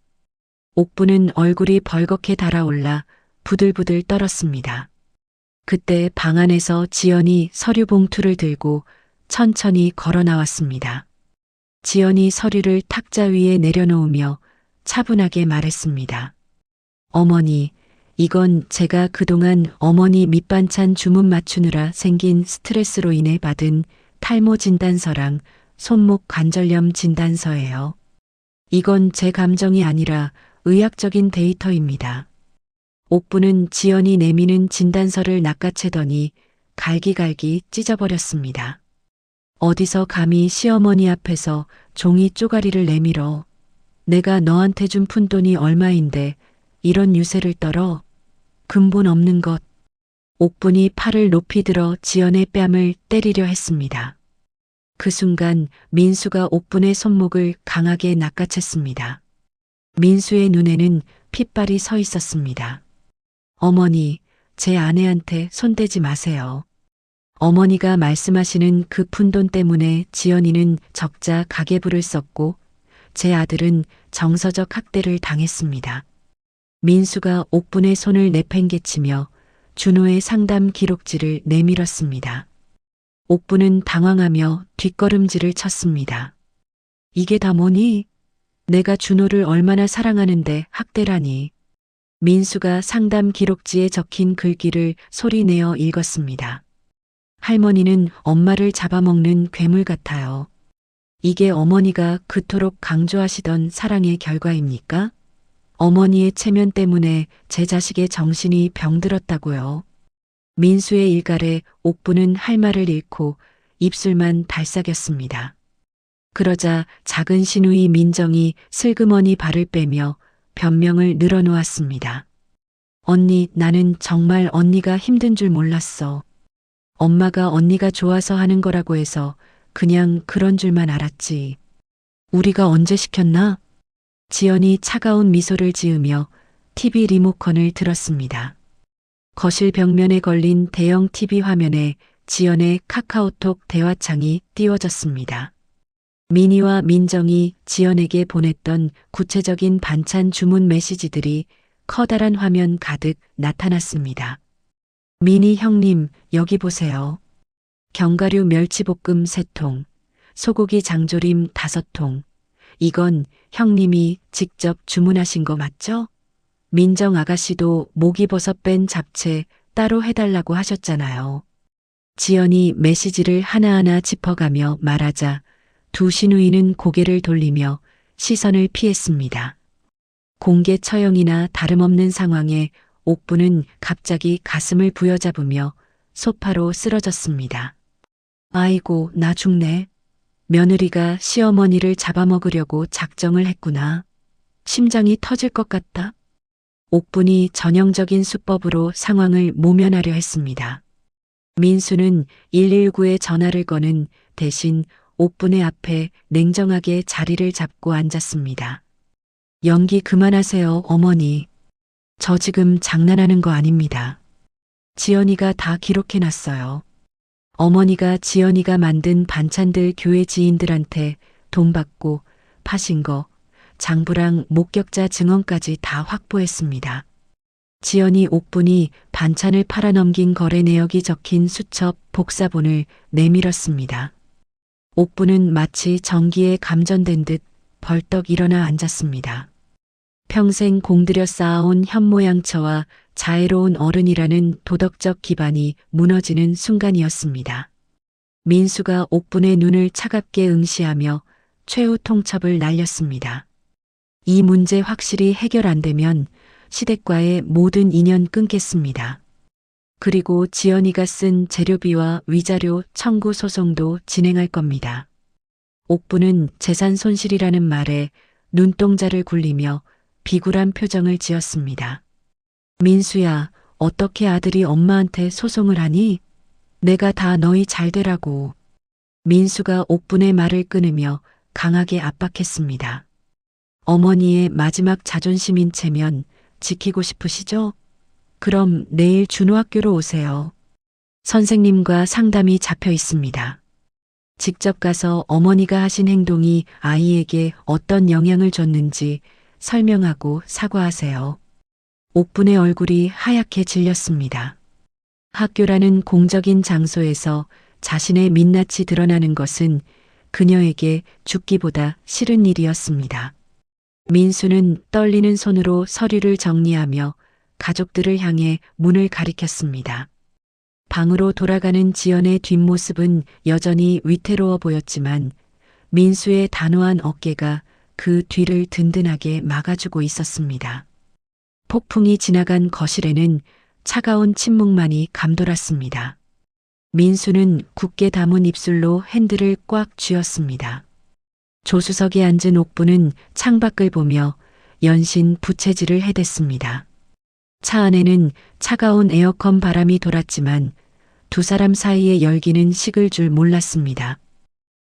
S1: 옥분은 얼굴이 벌겋게 달아올라 부들부들 떨었습니다. 그때 방 안에서 지연이 서류 봉투를 들고 천천히 걸어 나왔습니다. 지연이 서류를 탁자 위에 내려놓으며 차분하게 말했습니다. 어머니, 이건 제가 그동안 어머니 밑반찬 주문 맞추느라 생긴 스트레스로 인해 받은 탈모 진단서랑 손목 관절염 진단서예요. 이건 제 감정이 아니라 의학적인 데이터입니다. 옥부는 지연이 내미는 진단서를 낚아채더니 갈기갈기 찢어버렸습니다. 어디서 감히 시어머니 앞에서 종이 쪼가리를 내밀어. 내가 너한테 준 푼돈이 얼마인데 이런 유세를 떨어. 근본 없는 것. 옥분이 팔을 높이 들어 지연의 뺨을 때리려 했습니다. 그 순간 민수가 옥분의 손목을 강하게 낚아챘습니다. 민수의 눈에는 핏발이 서 있었습니다. 어머니, 제 아내한테 손대지 마세요. 어머니가 말씀하시는 그 푼돈 때문에 지연이는 적자 가계부를 썼고 제 아들은 정서적 학대를 당했습니다. 민수가 옥분의 손을 내팽개치며 준호의 상담 기록지를 내밀었습니다. 옥분은 당황하며 뒷걸음질을 쳤습니다. 이게 다 뭐니? 내가 준호를 얼마나 사랑하는데 학대라니. 민수가 상담 기록지에 적힌 글귀를 소리내어 읽었습니다. 할머니는 엄마를 잡아먹는 괴물 같아요. 이게 어머니가 그토록 강조하시던 사랑의 결과입니까? 어머니의 체면 때문에 제 자식의 정신이 병들었다고요. 민수의 일갈에 옥분은 할 말을 잃고 입술만 달싹였습니다. 그러자 작은 시누이 민정이 슬그머니 발을 빼며 변명을 늘어놓았습니다. 언니, 나는 정말 언니가 힘든 줄 몰랐어. 엄마가 언니가 좋아서 하는 거라고 해서 그냥 그런 줄만 알았지. 우리가 언제 시켰나? 지연이 차가운 미소를 지으며 TV 리모컨을 들었습니다. 거실 벽면에 걸린 대형 TV 화면에 지연의 카카오톡 대화창이 띄워졌습니다. 민희와 민정이 지연에게 보냈던 구체적인 반찬 주문 메시지들이 커다란 화면 가득 나타났습니다. 민희 형님, 여기 보세요. 견과류 멸치볶음 3통, 소고기 장조림 5통. 이건 형님이 직접 주문하신 거 맞죠? 민정 아가씨도 목이버섯 뺀 잡채 따로 해달라고 하셨잖아요. 지연이 메시지를 하나하나 짚어가며 말하자 두 시누이는 고개를 돌리며 시선을 피했습니다. 공개 처형이나 다름없는 상황에 옥부는 갑자기 가슴을 부여잡으며 소파로 쓰러졌습니다. 아이고, 나 죽네. 며느리가 시어머니를 잡아먹으려고 작정을 했구나. 심장이 터질 것 같다. 옥분이 전형적인 수법으로 상황을 모면하려 했습니다. 민수는 119에 전화를 거는 대신 옥분의 앞에 냉정하게 자리를 잡고 앉았습니다. 연기 그만하세요, 어머니. 저 지금 장난하는 거 아닙니다. 지연이가 다 기록해놨어요. 어머니가 지연이가 만든 반찬들 교회 지인들한테 돈 받고 파신 거, 장부랑 목격자 증언까지 다 확보했습니다. 지연이 옥분이 반찬을 팔아넘긴 거래 내역이 적힌 수첩 복사본을 내밀었습니다. 옥분은 마치 전기에 감전된 듯 벌떡 일어나 앉았습니다. 평생 공들여 쌓아온 현모양처와 자애로운 어른이라는 도덕적 기반이 무너지는 순간이었습니다. 민수가 옥분의 눈을 차갑게 응시하며 최후 통첩을 날렸습니다. 이 문제 확실히 해결 안 되면 시댁과의 모든 인연 끊겠습니다. 그리고 지연이가 쓴 재료비와 위자료 청구 소송도 진행할 겁니다. 옥부는 재산 손실이라는 말에 눈동자를 굴리며 비굴한 표정을 지었습니다. 민수야, 어떻게 아들이 엄마한테 소송을 하니? 내가 다 너희 잘 되라고. 민수가 옥분의 말을 끊으며 강하게 압박했습니다. 어머니의 마지막 자존심인 체면 지키고 싶으시죠? 그럼 내일 준호학교로 오세요. 선생님과 상담이 잡혀 있습니다. 직접 가서 어머니가 하신 행동이 아이에게 어떤 영향을 줬는지 설명하고 사과하세요. 옥분의 얼굴이 하얗게 질렸습니다. 학교라는 공적인 장소에서 자신의 민낯이 드러나는 것은 그녀에게 죽기보다 싫은 일이었습니다. 민수는 떨리는 손으로 서류를 정리하며 가족들을 향해 문을 가리켰습니다. 방으로 돌아가는 지연의 뒷모습은 여전히 위태로워 보였지만 민수의 단호한 어깨가 그 뒤를 든든하게 막아주고 있었습니다. 폭풍이 지나간 거실에는 차가운 침묵만이 감돌았습니다. 민수는 굳게 담은 입술로 핸들을 꽉 쥐었습니다. 조수석에 앉은 옥부는 창밖을 보며 연신 부채질을 해댔습니다. 차 안에는 차가운 에어컨 바람이 돌았지만 두 사람 사이의 열기는 식을 줄 몰랐습니다.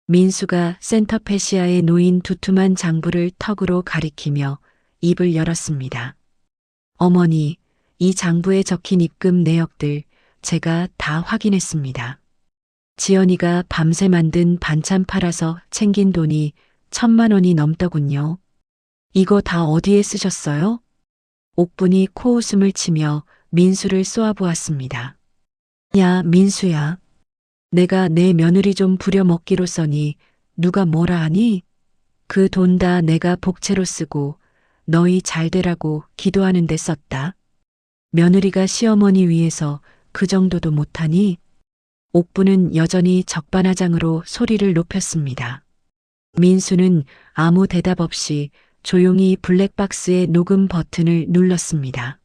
S1: 민수가 센터페시아에 놓인 두툼한 장부를 턱으로 가리키며 입을 열었습니다. 어머니, 이 장부에 적힌 입금 내역들 제가 다 확인했습니다. 지연이가 밤새 만든 반찬 팔아서 챙긴 돈이 1,000만 원이 넘더군요. 이거 다 어디에 쓰셨어요? 옥분이 코웃음을 치며 민수를 쏘아보았습니다. 야, 민수야. 내가 내 며느리 좀 부려먹기로 써니 누가 뭐라 하니? 그 돈 다 내가 복채로 쓰고 너희 잘 되라고 기도하는 데 썼다. 며느리가 시어머니 위해서 그 정도도 못하니? 옥부는 여전히 적반하장으로 소리를 높였습니다. 민수는 아무 대답 없이 조용히 블랙박스의 녹음 버튼을 눌렀습니다.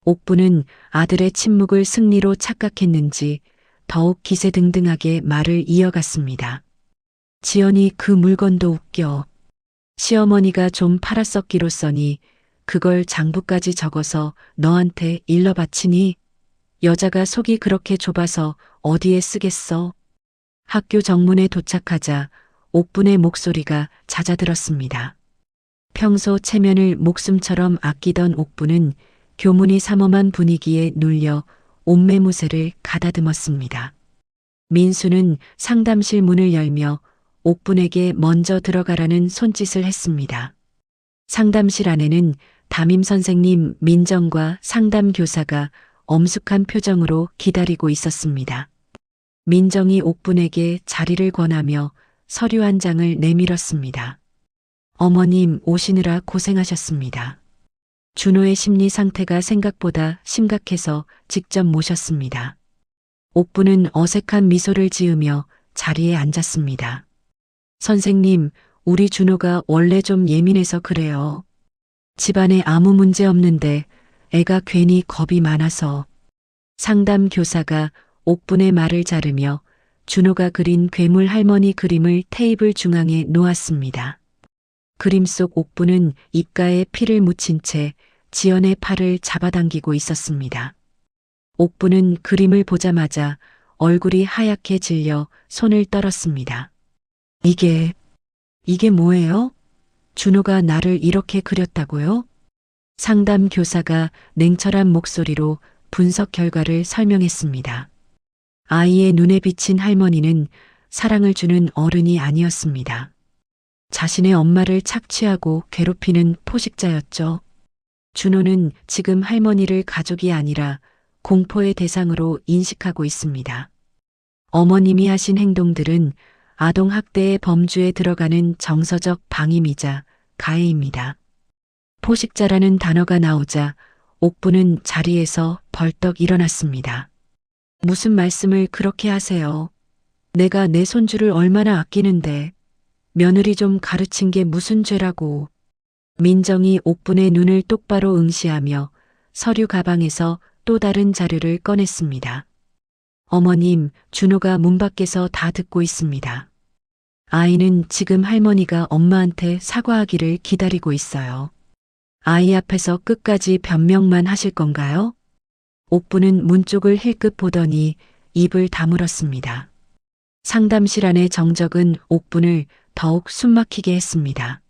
S1: 옥부는 아들의 침묵을 승리로 착각했는지 더욱 기세등등하게 말을 이어갔습니다. 지연이 그 물건도 웃겨. 시어머니가 좀 팔았었기로 써니 그걸 장부까지 적어서 너한테 일러 바치니? 여자가 속이 그렇게 좁아서 어디에 쓰겠어? 학교 정문에 도착하자 옥분의 목소리가 잦아들었습니다. 평소 체면을 목숨처럼 아끼던 옥분은 교문이 삼엄한 분위기에 눌려 옷매무새를 가다듬었습니다. 민수는 상담실 문을 열며 옥분에게 먼저 들어가라는 손짓을 했습니다. 상담실 안에는 담임 선생님 민정과 상담 교사가 엄숙한 표정으로 기다리고 있었습니다. 민정이 옥분에게 자리를 권하며 서류 한 장을 내밀었습니다. 어머님 오시느라 고생하셨습니다. 준호의 심리 상태가 생각보다 심각해서 직접 모셨습니다. 옥분은 어색한 미소를 지으며 자리에 앉았습니다. 선생님, 우리 준호가 원래 좀 예민해서 그래요. 집안에 아무 문제 없는데 애가 괜히 겁이 많아서. 상담 교사가 옥분의 말을 자르며 준호가 그린 괴물 할머니 그림을 테이블 중앙에 놓았습니다. 그림 속 옥분은 입가에 피를 묻힌 채 지연의 팔을 잡아당기고 있었습니다. 옥분은 그림을 보자마자 얼굴이 하얗게 질려 손을 떨었습니다. 이게 뭐예요? 준호가 나를 이렇게 그렸다고요? 상담 교사가 냉철한 목소리로 분석 결과를 설명했습니다. 아이의 눈에 비친 할머니는 사랑을 주는 어른이 아니었습니다. 자신의 엄마를 착취하고 괴롭히는 포식자였죠. 준호는 지금 할머니를 가족이 아니라 공포의 대상으로 인식하고 있습니다. 어머님이 하신 행동들은 아동학대의 범주에 들어가는 정서적 방임이자 가해입니다. 포식자라는 단어가 나오자 옥부는 자리에서 벌떡 일어났습니다. 무슨 말씀을 그렇게 하세요? 내가 내 손주를 얼마나 아끼는데 며느리 좀 가르친 게 무슨 죄라고. 민정이 옥분의 눈을 똑바로 응시하며 서류 가방에서 또 다른 자료를 꺼냈습니다. 어머님, 준호가 문 밖에서 다 듣고 있습니다. 아이는 지금 할머니가 엄마한테 사과하기를 기다리고 있어요. 아이 앞에서 끝까지 변명만 하실 건가요? 옥부는 문 쪽을 힐끗 보더니 입을 다물었습니다. 상담실 안의 정적은 옥분을 더욱 숨막히게 했습니다.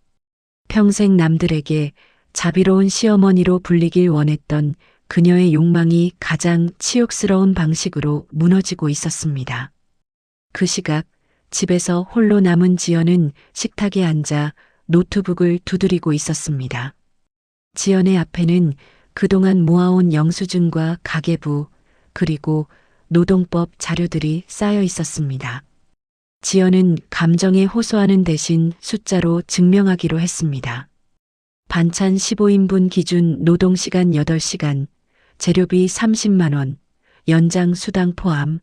S1: 평생 남들에게 자비로운 시어머니로 불리길 원했던 그녀의 욕망이 가장 치욕스러운 방식으로 무너지고 있었습니다. 그 시각 집에서 홀로 남은 지연은 식탁에 앉아 노트북을 두드리고 있었습니다. 지연의 앞에는 그동안 모아온 영수증과 가계부 그리고 노동법 자료들이 쌓여 있었습니다. 지연은 감정에 호소하는 대신 숫자로 증명하기로 했습니다. 반찬 15인분 기준 노동시간 8시간, 재료비 30만 원, 연장 수당 포함.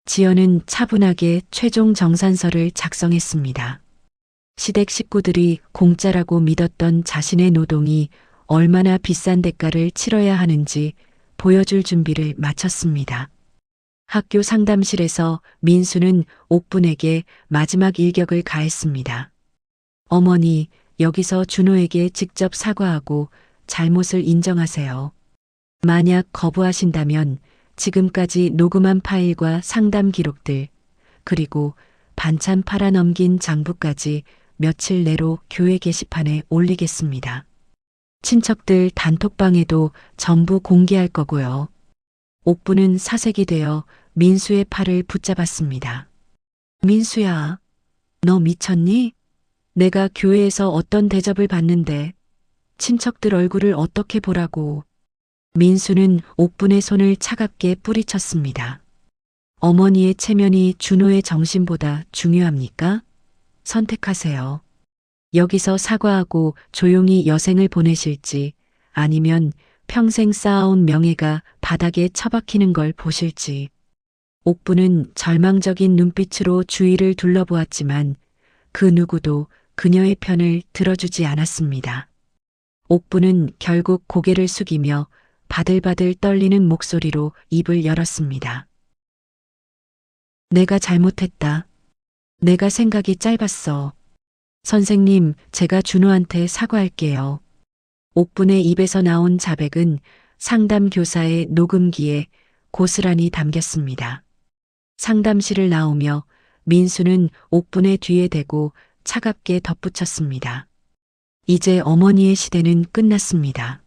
S1: 지연은 차분하게 최종 정산서를 작성했습니다. 시댁 식구들이 공짜라고 믿었던 자신의 노동이 얼마나 비싼 대가를 치러야 하는지 보여줄 준비를 마쳤습니다. 학교 상담실에서 민수는 옥분에게 마지막 일격을 가했습니다. 어머니, 여기서 준호에게 직접 사과하고 잘못을 인정하세요. 만약 거부하신다면 지금까지 녹음한 파일과 상담 기록들, 그리고 반찬 팔아넘긴 장부까지 며칠 내로 교회 게시판에 올리겠습니다. 친척들 단톡방에도 전부 공개할 거고요. 옥부는 사색이 되어 민수의 팔을 붙잡았습니다. 민수야, 너 미쳤니? 내가 교회에서 어떤 대접을 받는데 친척들 얼굴을 어떻게 보라고. 민수는 옥분의 손을 차갑게 뿌리쳤습니다. 어머니의 체면이 준호의 정신보다 중요합니까? 선택하세요. 여기서 사과하고 조용히 여생을 보내실지 아니면 평생 쌓아온 명예가 바닥에 처박히는 걸 보실지. 옥부는 절망적인 눈빛으로 주위를 둘러보았지만 그 누구도 그녀의 편을 들어주지 않았습니다. 옥부는 결국 고개를 숙이며 바들바들 떨리는 목소리로 입을 열었습니다. 내가 잘못했다. 내가 생각이 짧았어. 선생님, 제가 준호한테 사과할게요. 옥분의 입에서 나온 자백은 상담 교사의 녹음기에 고스란히 담겼습니다. 상담실을 나오며 민수는 옥분의 뒤에 대고 차갑게 덧붙였습니다. 이제 어머니의 시대는 끝났습니다.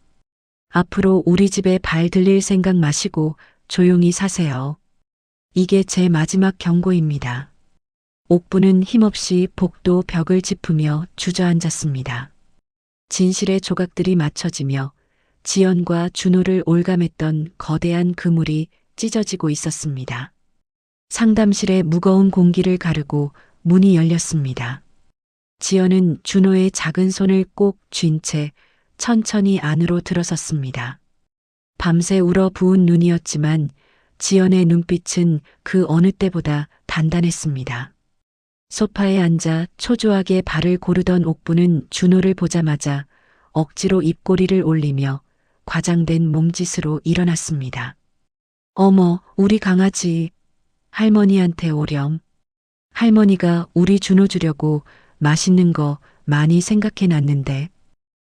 S1: 앞으로 우리 집에 발 들릴 생각 마시고 조용히 사세요. 이게 제 마지막 경고입니다. 옥부는 힘없이 복도 벽을 짚으며 주저앉았습니다. 진실의 조각들이 맞춰지며 지연과 준호를 올감했던 거대한 그물이 찢어지고 있었습니다. 상담실의 무거운 공기를 가르고 문이 열렸습니다. 지연은 준호의 작은 손을 꼭 쥔 채 천천히 안으로 들어섰습니다. 밤새 울어 부은 눈이었지만 지연의 눈빛은 그 어느 때보다 단단했습니다. 소파에 앉아 초조하게 발을 고르던 옥부는 준호를 보자마자 억지로 입꼬리를 올리며 과장된 몸짓으로 일어났습니다. 어머, 우리 강아지. 할머니한테 오렴. 할머니가 우리 준호 주려고 맛있는 거 많이 생각해 놨는데.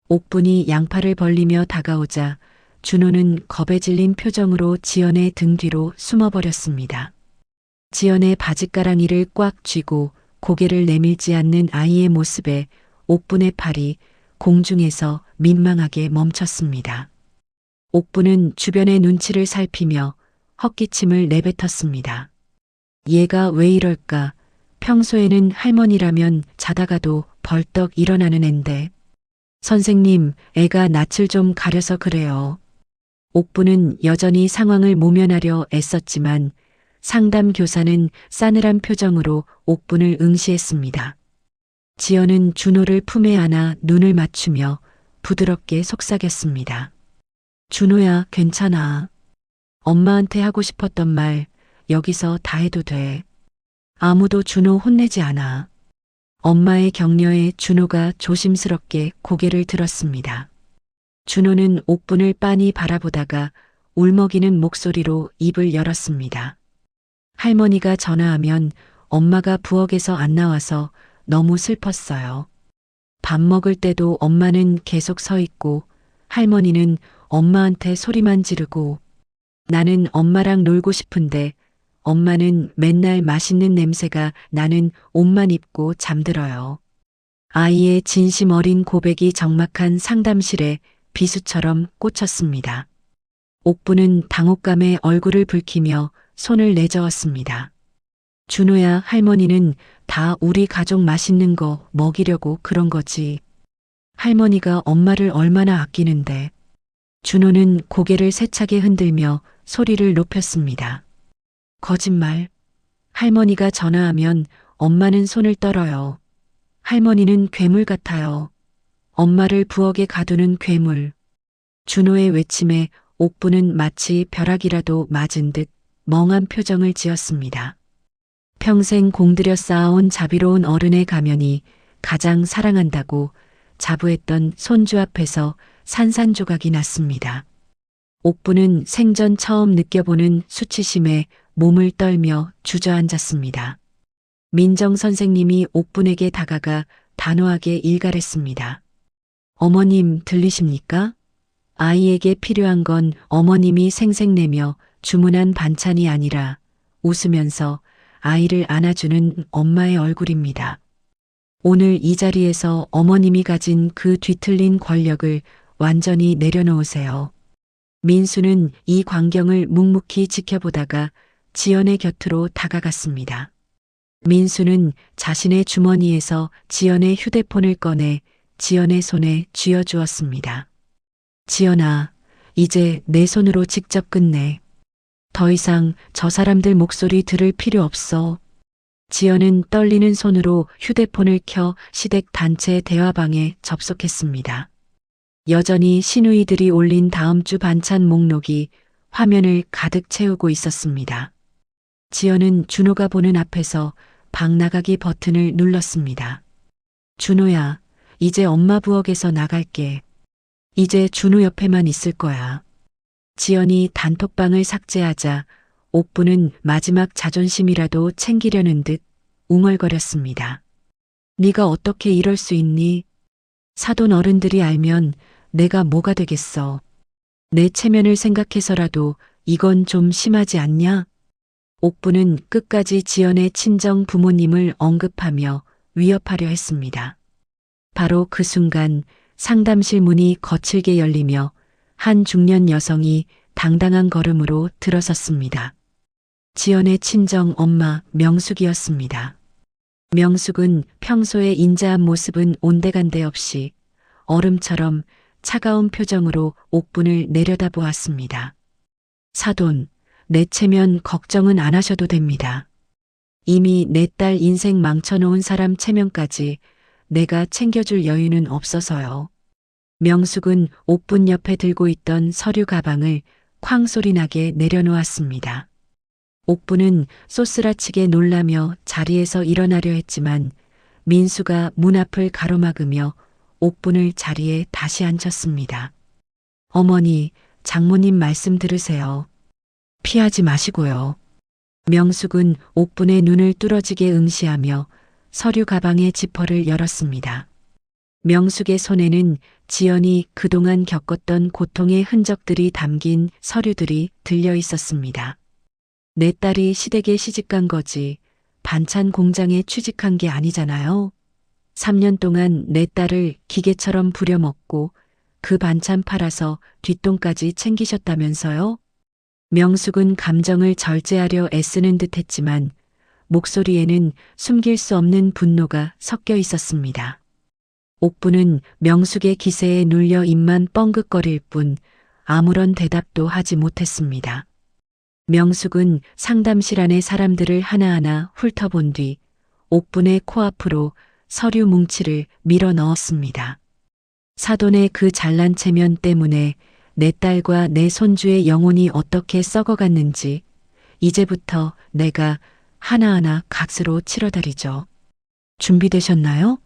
S1: 옥분이 양팔을 벌리며 다가오자 준호는 겁에 질린 표정으로 지연의 등 뒤로 숨어버렸습니다. 지연의 바짓가랑이를 꽉 쥐고 고개를 내밀지 않는 아이의 모습에 옥분의 팔이 공중에서 민망하게 멈췄습니다. 옥분은 주변의 눈치를 살피며 헛기침을 내뱉었습니다. 얘가 왜 이럴까? 평소에는 할머니라면 자다가도 벌떡 일어나는 앤데. 선생님, 애가 낯을 좀 가려서 그래요. 옥부는 여전히 상황을 모면하려 애썼지만 상담 교사는 싸늘한 표정으로 옥분을 응시했습니다. 지연은 준호를 품에 안아 눈을 맞추며 부드럽게 속삭였습니다. 준호야, 괜찮아. 엄마한테 하고 싶었던 말 여기서 다 해도 돼. 아무도 준호 혼내지 않아. 엄마의 격려에 준호가 조심스럽게 고개를 들었습니다. 준호는 옥분을 빤히 바라보다가 울먹이는 목소리로 입을 열었습니다. 할머니가 전화하면 엄마가 부엌에서 안 나와서 너무 슬펐어요. 밥 먹을 때도 엄마는 계속 서 있고 할머니는 엄마한테 소리만 지르고 나는 엄마랑 놀고 싶은데 엄마는 맨날 맛있는 냄새가 나는 옷만 입고 잠들어요. 아이의 진심 어린 고백이 적막한 상담실에 비수처럼 꽂혔습니다. 옥부는 당혹감에 얼굴을 붉히며 손을 내저었습니다. 준호야, 할머니는 다 우리 가족 맛있는 거 먹이려고 그런 거지. 할머니가 엄마를 얼마나 아끼는데. 준호는 고개를 세차게 흔들며 소리를 높였습니다. 거짓말. 할머니가 전화하면 엄마는 손을 떨어요. 할머니는 괴물 같아요. 엄마를 부엌에 가두는 괴물. 준호의 외침에 옥부는 마치 벼락이라도 맞은 듯 멍한 표정을 지었습니다. 평생 공들여 쌓아온 자비로운 어른의 가면이 가장 사랑한다고 자부했던 손주 앞에서 산산조각이 났습니다. 옥부는 생전 처음 느껴보는 수치심에 몸을 떨며 주저앉았습니다. 민정 선생님이 옥분에게 다가가 단호하게 일갈했습니다. 어머님 들리십니까? 아이에게 필요한 건 어머님이 생색내며 주문한 반찬이 아니라 웃으면서 아이를 안아주는 엄마의 얼굴입니다. 오늘 이 자리에서 어머님이 가진 그 뒤틀린 권력을 완전히 내려놓으세요. 민수는 이 광경을 묵묵히 지켜보다가 지연의 곁으로 다가갔습니다. 민수는 자신의 주머니에서 지연의 휴대폰을 꺼내 지연의 손에 쥐어주었습니다. 지연아, 이제 내 손으로 직접 끝내. 더 이상 저 사람들 목소리 들을 필요 없어. 지연은 떨리는 손으로 휴대폰을 켜 시댁 단체 대화방에 접속했습니다. 여전히 시누이들이 올린 다음 주 반찬 목록이 화면을 가득 채우고 있었습니다. 지연은 준호가 보는 앞에서 방 나가기 버튼을 눌렀습니다. 준호야, 이제 엄마 부엌에서 나갈게. 이제 준호 옆에만 있을 거야. 지연이 단톡방을 삭제하자 옥부는 마지막 자존심이라도 챙기려는 듯 웅얼거렸습니다. 네가 어떻게 이럴 수 있니? 사돈 어른들이 알면 내가 뭐가 되겠어. 내 체면을 생각해서라도 이건 좀 심하지 않냐? 옥부는 끝까지 지연의 친정 부모님을 언급하며 위협하려 했습니다. 바로 그 순간 상담실 문이 거칠게 열리며 한 중년 여성이 당당한 걸음으로 들어섰습니다. 지연의 친정 엄마 명숙이었습니다. 명숙은 평소에 인자한 모습은 온데간데 없이 얼음처럼 차가운 표정으로 옥분을 내려다보았습니다. 사돈, 내 체면 걱정은 안 하셔도 됩니다. 이미 내 딸 인생 망쳐놓은 사람 체면까지 내가 챙겨줄 여유는 없어서요. 명숙은 옥분 옆에 들고 있던 서류 가방을 쾅 소리 나게 내려놓았습니다. 옥분은 쏘스라치게 놀라며 자리에서 일어나려 했지만 민수가 문 앞을 가로막으며 옥분을 자리에 다시 앉혔습니다. 어머니, 장모님 말씀 들으세요. 피하지 마시고요. 명숙은 옥분의 눈을 뚫어지게 응시하며 서류 가방의 지퍼를 열었습니다. 명숙의 손에는 지연이 그동안 겪었던 고통의 흔적들이 담긴 서류들이 들려 있었습니다. 내 딸이 시댁에 시집간 거지 반찬 공장에 취직한 게 아니잖아요. 3년 동안 내 딸을 기계처럼 부려먹고 그 반찬 팔아서 뒷돈까지 챙기셨다면서요? 명숙은 감정을 절제하려 애쓰는 듯 했지만 목소리에는 숨길 수 없는 분노가 섞여 있었습니다. 옥부는 명숙의 기세에 눌려 입만 뻥긋거릴 뿐 아무런 대답도 하지 못했습니다. 명숙은 상담실 안의 사람들을 하나하나 훑어본 뒤 옥분의 코앞으로 서류 뭉치를 밀어 넣었습니다. 사돈의 그 잘난 체면 때문에 내 딸과 내 손주의 영혼이 어떻게 썩어갔는지 이제부터 내가 하나하나 값으로 치러드리죠. 준비되셨나요?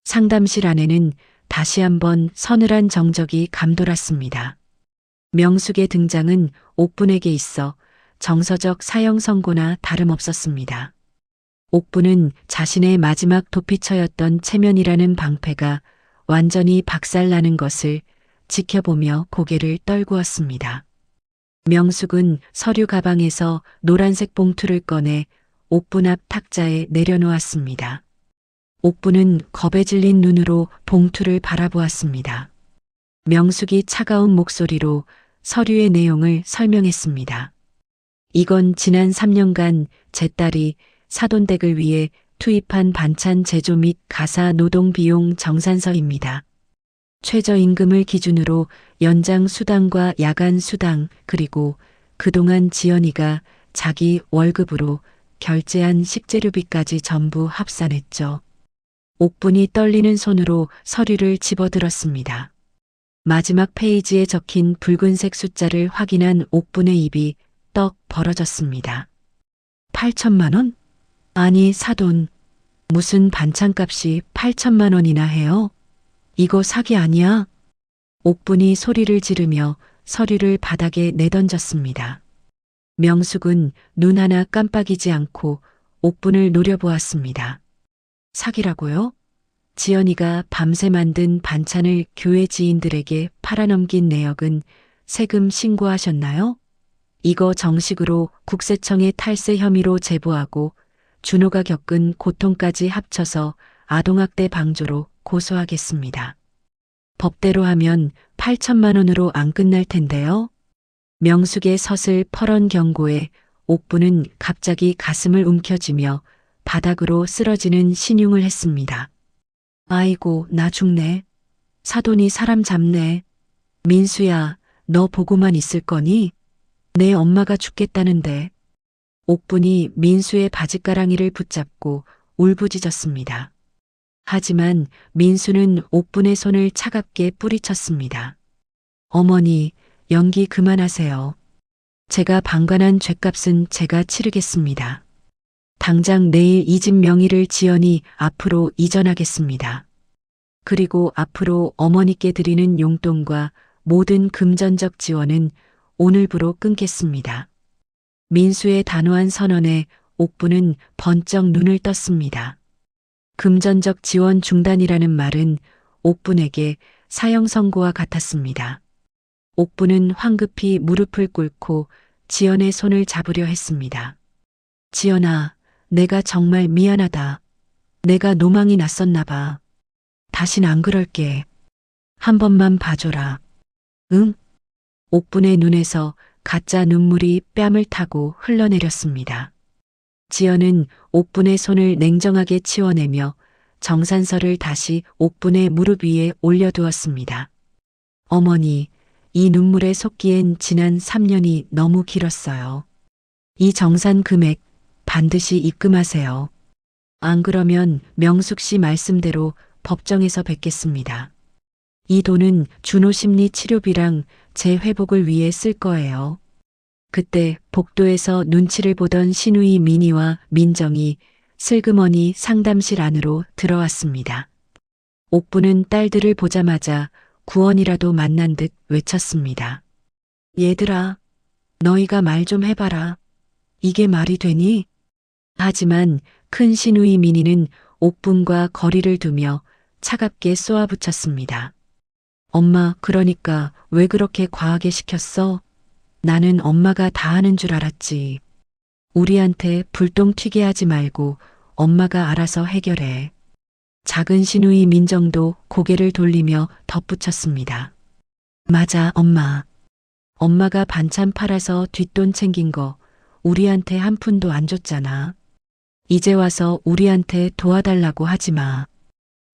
S1: 상담실 안에는 다시 한번 서늘한 정적이 감돌았습니다. 명숙의 등장은 옥분에게 있어 정서적 사형 선고나 다름없었습니다. 옥분은 자신의 마지막 도피처였던 체면이라는 방패가 완전히 박살나는 것을 지켜보며 고개를 떨구었습니다. 명숙은 서류 가방에서 노란색 봉투를 꺼내 옥분 앞 탁자에 내려놓았습니다. 옥분은 겁에 질린 눈으로 봉투를 바라보았습니다. 명숙이 차가운 목소리로 서류의 내용을 설명했습니다. 이건 지난 3년간 제 딸이 사돈댁을 위해 투입한 반찬 제조 및 가사 노동 비용 정산서입니다. 최저임금을 기준으로 연장 수당과 야간 수당 그리고 그동안 지연이가 자기 월급으로 결제한 식재료비까지 전부 합산했죠. 옥분이 떨리는 손으로 서류를 집어들었습니다. 마지막 페이지에 적힌 붉은색 숫자를 확인한 옥분의 입이 떡 벌어졌습니다. 8천만 원? 아니 사돈, 무슨 반찬값이 8천만 원이나 해요? 이거 사기 아니야? 옥분이 소리를 지르며 서류를 바닥에 내던졌습니다. 명숙은 눈 하나 깜빡이지 않고 옥분을 노려보았습니다. 사기라고요? 지연이가 밤새 만든 반찬을 교회 지인들에게 팔아넘긴 내역은 세금 신고하셨나요? 이거 정식으로 국세청에 탈세 혐의로 제보하고 준호가 겪은 고통까지 합쳐서 아동학대 방조로 고소하겠습니다. 법대로 하면 8천만 원으로 안 끝날 텐데요. 명숙의 서슬 펄언 경고에 옥부는 갑자기 가슴을 움켜쥐며 바닥으로 쓰러지는 신용을 했습니다. 아이고, 나 죽네. 사돈이 사람 잡네. 민수야, 너 보고만 있을 거니? 내 엄마가 죽겠다는데. 옥분이 민수의 바지가랑이를 붙잡고 울부짖었습니다. 하지만 민수는 옥분의 손을 차갑게 뿌리쳤습니다. 어머니, 연기 그만하세요. 제가 방관한 죗값은 제가 치르겠습니다. 당장 내일 이 집 명의를 지연히 앞으로 이전하겠습니다. 그리고 앞으로 어머니께 드리는 용돈과 모든 금전적 지원은 오늘부로 끊겠습니다. 민수의 단호한 선언에 옥부는 번쩍 눈을 떴습니다. 금전적 지원 중단이라는 말은 옥분에게 사형 선고와 같았습니다. 옥부는 황급히 무릎을 꿇고 지연의 손을 잡으려 했습니다. 지연아, 내가 정말 미안하다. 내가 노망이 났었나 봐. 다신 안 그럴게. 한 번만 봐줘라. 응? 옥분의 눈에서 가짜 눈물이 뺨을 타고 흘러내렸습니다. 지연은 옥분의 손을 냉정하게 치워내며 정산서를 다시 옥분의 무릎 위에 올려두었습니다. 어머니, 이 눈물에 속기엔 지난 3년이 너무 길었어요. 이 정산 금액 반드시 입금하세요. 안 그러면 명숙 씨 말씀대로 법정에서 뵙겠습니다. 이 돈은 준호 심리 치료비랑 제 회복을 위해 쓸 거예요. 그때 복도에서 눈치를 보던 신우이 민희와 민정이 슬그머니 상담실 안으로 들어왔습니다. 옥부는 딸들을 보자마자 구원이라도 만난 듯 외쳤습니다. 얘들아, 너희가 말 좀 해봐라. 이게 말이 되니? 하지만 큰 신우이 민희는 옥분과 거리를 두며 차갑게 쏘아붙였습니다. 엄마, 그러니까 왜 그렇게 과하게 시켰어? 나는 엄마가 다 하는 줄 알았지. 우리한테 불똥 튀게 하지 말고 엄마가 알아서 해결해. 작은 신우이 민정도 고개를 돌리며 덧붙였습니다. 맞아, 엄마. 엄마가 반찬 팔아서 뒷돈 챙긴 거 우리한테 한 푼도 안 줬잖아. 이제 와서 우리한테 도와달라고 하지 마.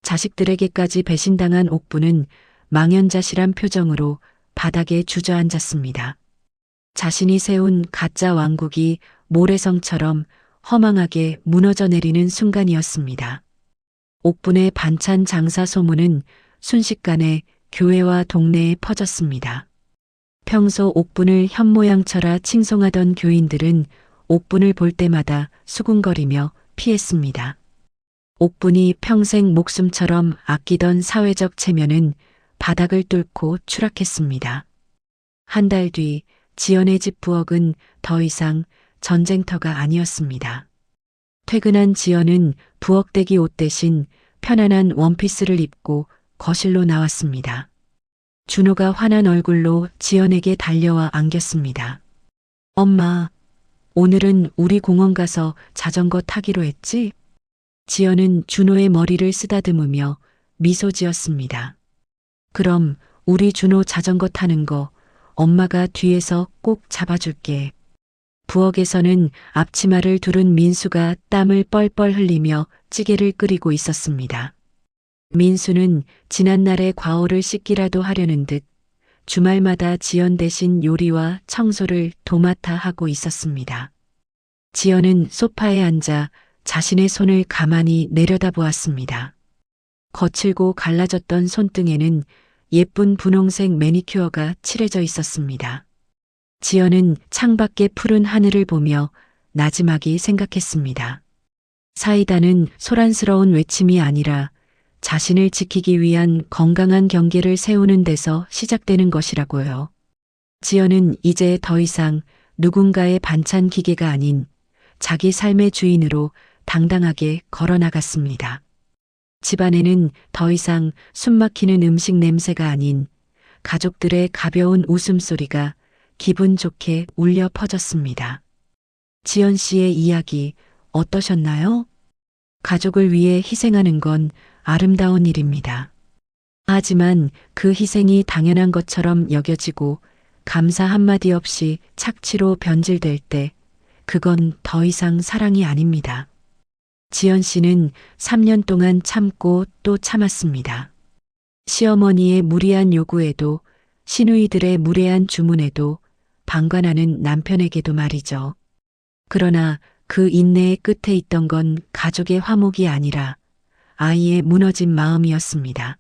S1: 자식들에게까지 배신당한 옥부는 망연자실한 표정으로 바닥에 주저앉았습니다. 자신이 세운 가짜 왕국이 모래성처럼 허망하게 무너져 내리는 순간이었습니다. 옥분의 반찬 장사 소문은 순식간에 교회와 동네에 퍼졌습니다. 평소 옥분을 현모양처라 칭송하던 교인들은 옥분을 볼 때마다 수군거리며 피했습니다. 옥분이 평생 목숨처럼 아끼던 사회적 체면은 바닥을 뚫고 추락했습니다. 한 달 뒤 지연의 집 부엌은 더 이상 전쟁터가 아니었습니다. 퇴근한 지연은 부엌대기 옷 대신 편안한 원피스를 입고 거실로 나왔습니다. 준호가 환한 얼굴로 지연에게 달려와 안겼습니다. 엄마, 오늘은 우리 공원 가서 자전거 타기로 했지? 지연은 준호의 머리를 쓰다듬으며 미소 지었습니다. 그럼 우리 준호 자전거 타는 거 엄마가 뒤에서 꼭 잡아줄게. 부엌에서는 앞치마를 두른 민수가 땀을 뻘뻘 흘리며 찌개를 끓이고 있었습니다. 민수는 지난날의 과오를 씻기라도 하려는 듯 주말마다 지연 대신 요리와 청소를 도맡아 하고 있었습니다. 지연은 소파에 앉아 자신의 손을 가만히 내려다보았습니다. 거칠고 갈라졌던 손등에는 예쁜 분홍색 매니큐어가 칠해져 있었습니다. 지연은 창밖의 푸른 하늘을 보며 나지막이 생각했습니다. 사이다는 소란스러운 외침이 아니라 자신을 지키기 위한 건강한 경계를 세우는 데서 시작되는 것이라고요. 지연은 이제 더 이상 누군가의 반찬 기계가 아닌 자기 삶의 주인으로 당당하게 걸어나갔습니다. 집안에는 더 이상 숨막히는 음식 냄새가 아닌 가족들의 가벼운 웃음소리가 기분 좋게 울려 퍼졌습니다. 지연 씨의 이야기 어떠셨나요? 가족을 위해 희생하는 건 아름다운 일입니다. 하지만 그 희생이 당연한 것처럼 여겨지고 감사 한마디 없이 착취로 변질될 때 그건 더 이상 사랑이 아닙니다. 지연 씨는 3년 동안 참고 또 참았습니다. 시어머니의 무리한 요구에도 시누이들의 무례한 주문에도 방관하는 남편에게도 말이죠. 그러나 그 인내의 끝에 있던 건 가족의 화목이 아니라 아이의 무너진 마음이었습니다.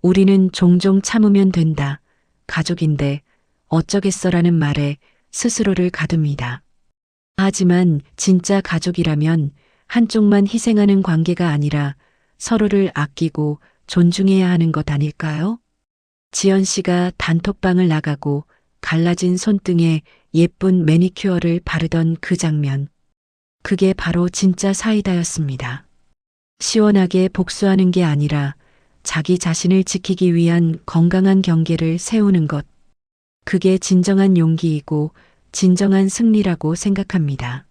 S1: 우리는 종종 참으면 된다. 가족인데 어쩌겠어라는 말에 스스로를 가둡니다. 하지만 진짜 가족이라면 한쪽만 희생하는 관계가 아니라 서로를 아끼고 존중해야 하는 것 아닐까요? 지연 씨가 단톡방을 나가고 갈라진 손등에 예쁜 매니큐어를 바르던 그 장면. 그게 바로 진짜 사이다였습니다. 시원하게 복수하는 게 아니라 자기 자신을 지키기 위한 건강한 경계를 세우는 것. 그게 진정한 용기이고 진정한 승리라고 생각합니다.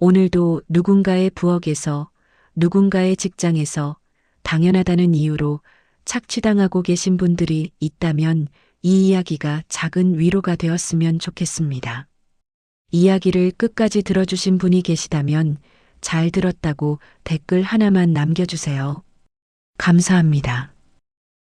S1: 오늘도 누군가의 부엌에서, 누군가의 직장에서 당연하다는 이유로 착취당하고 계신 분들이 있다면 이 이야기가 작은 위로가 되었으면 좋겠습니다. 이야기를 끝까지 들어주신 분이 계시다면 잘 들었다고 댓글 하나만 남겨주세요. 감사합니다.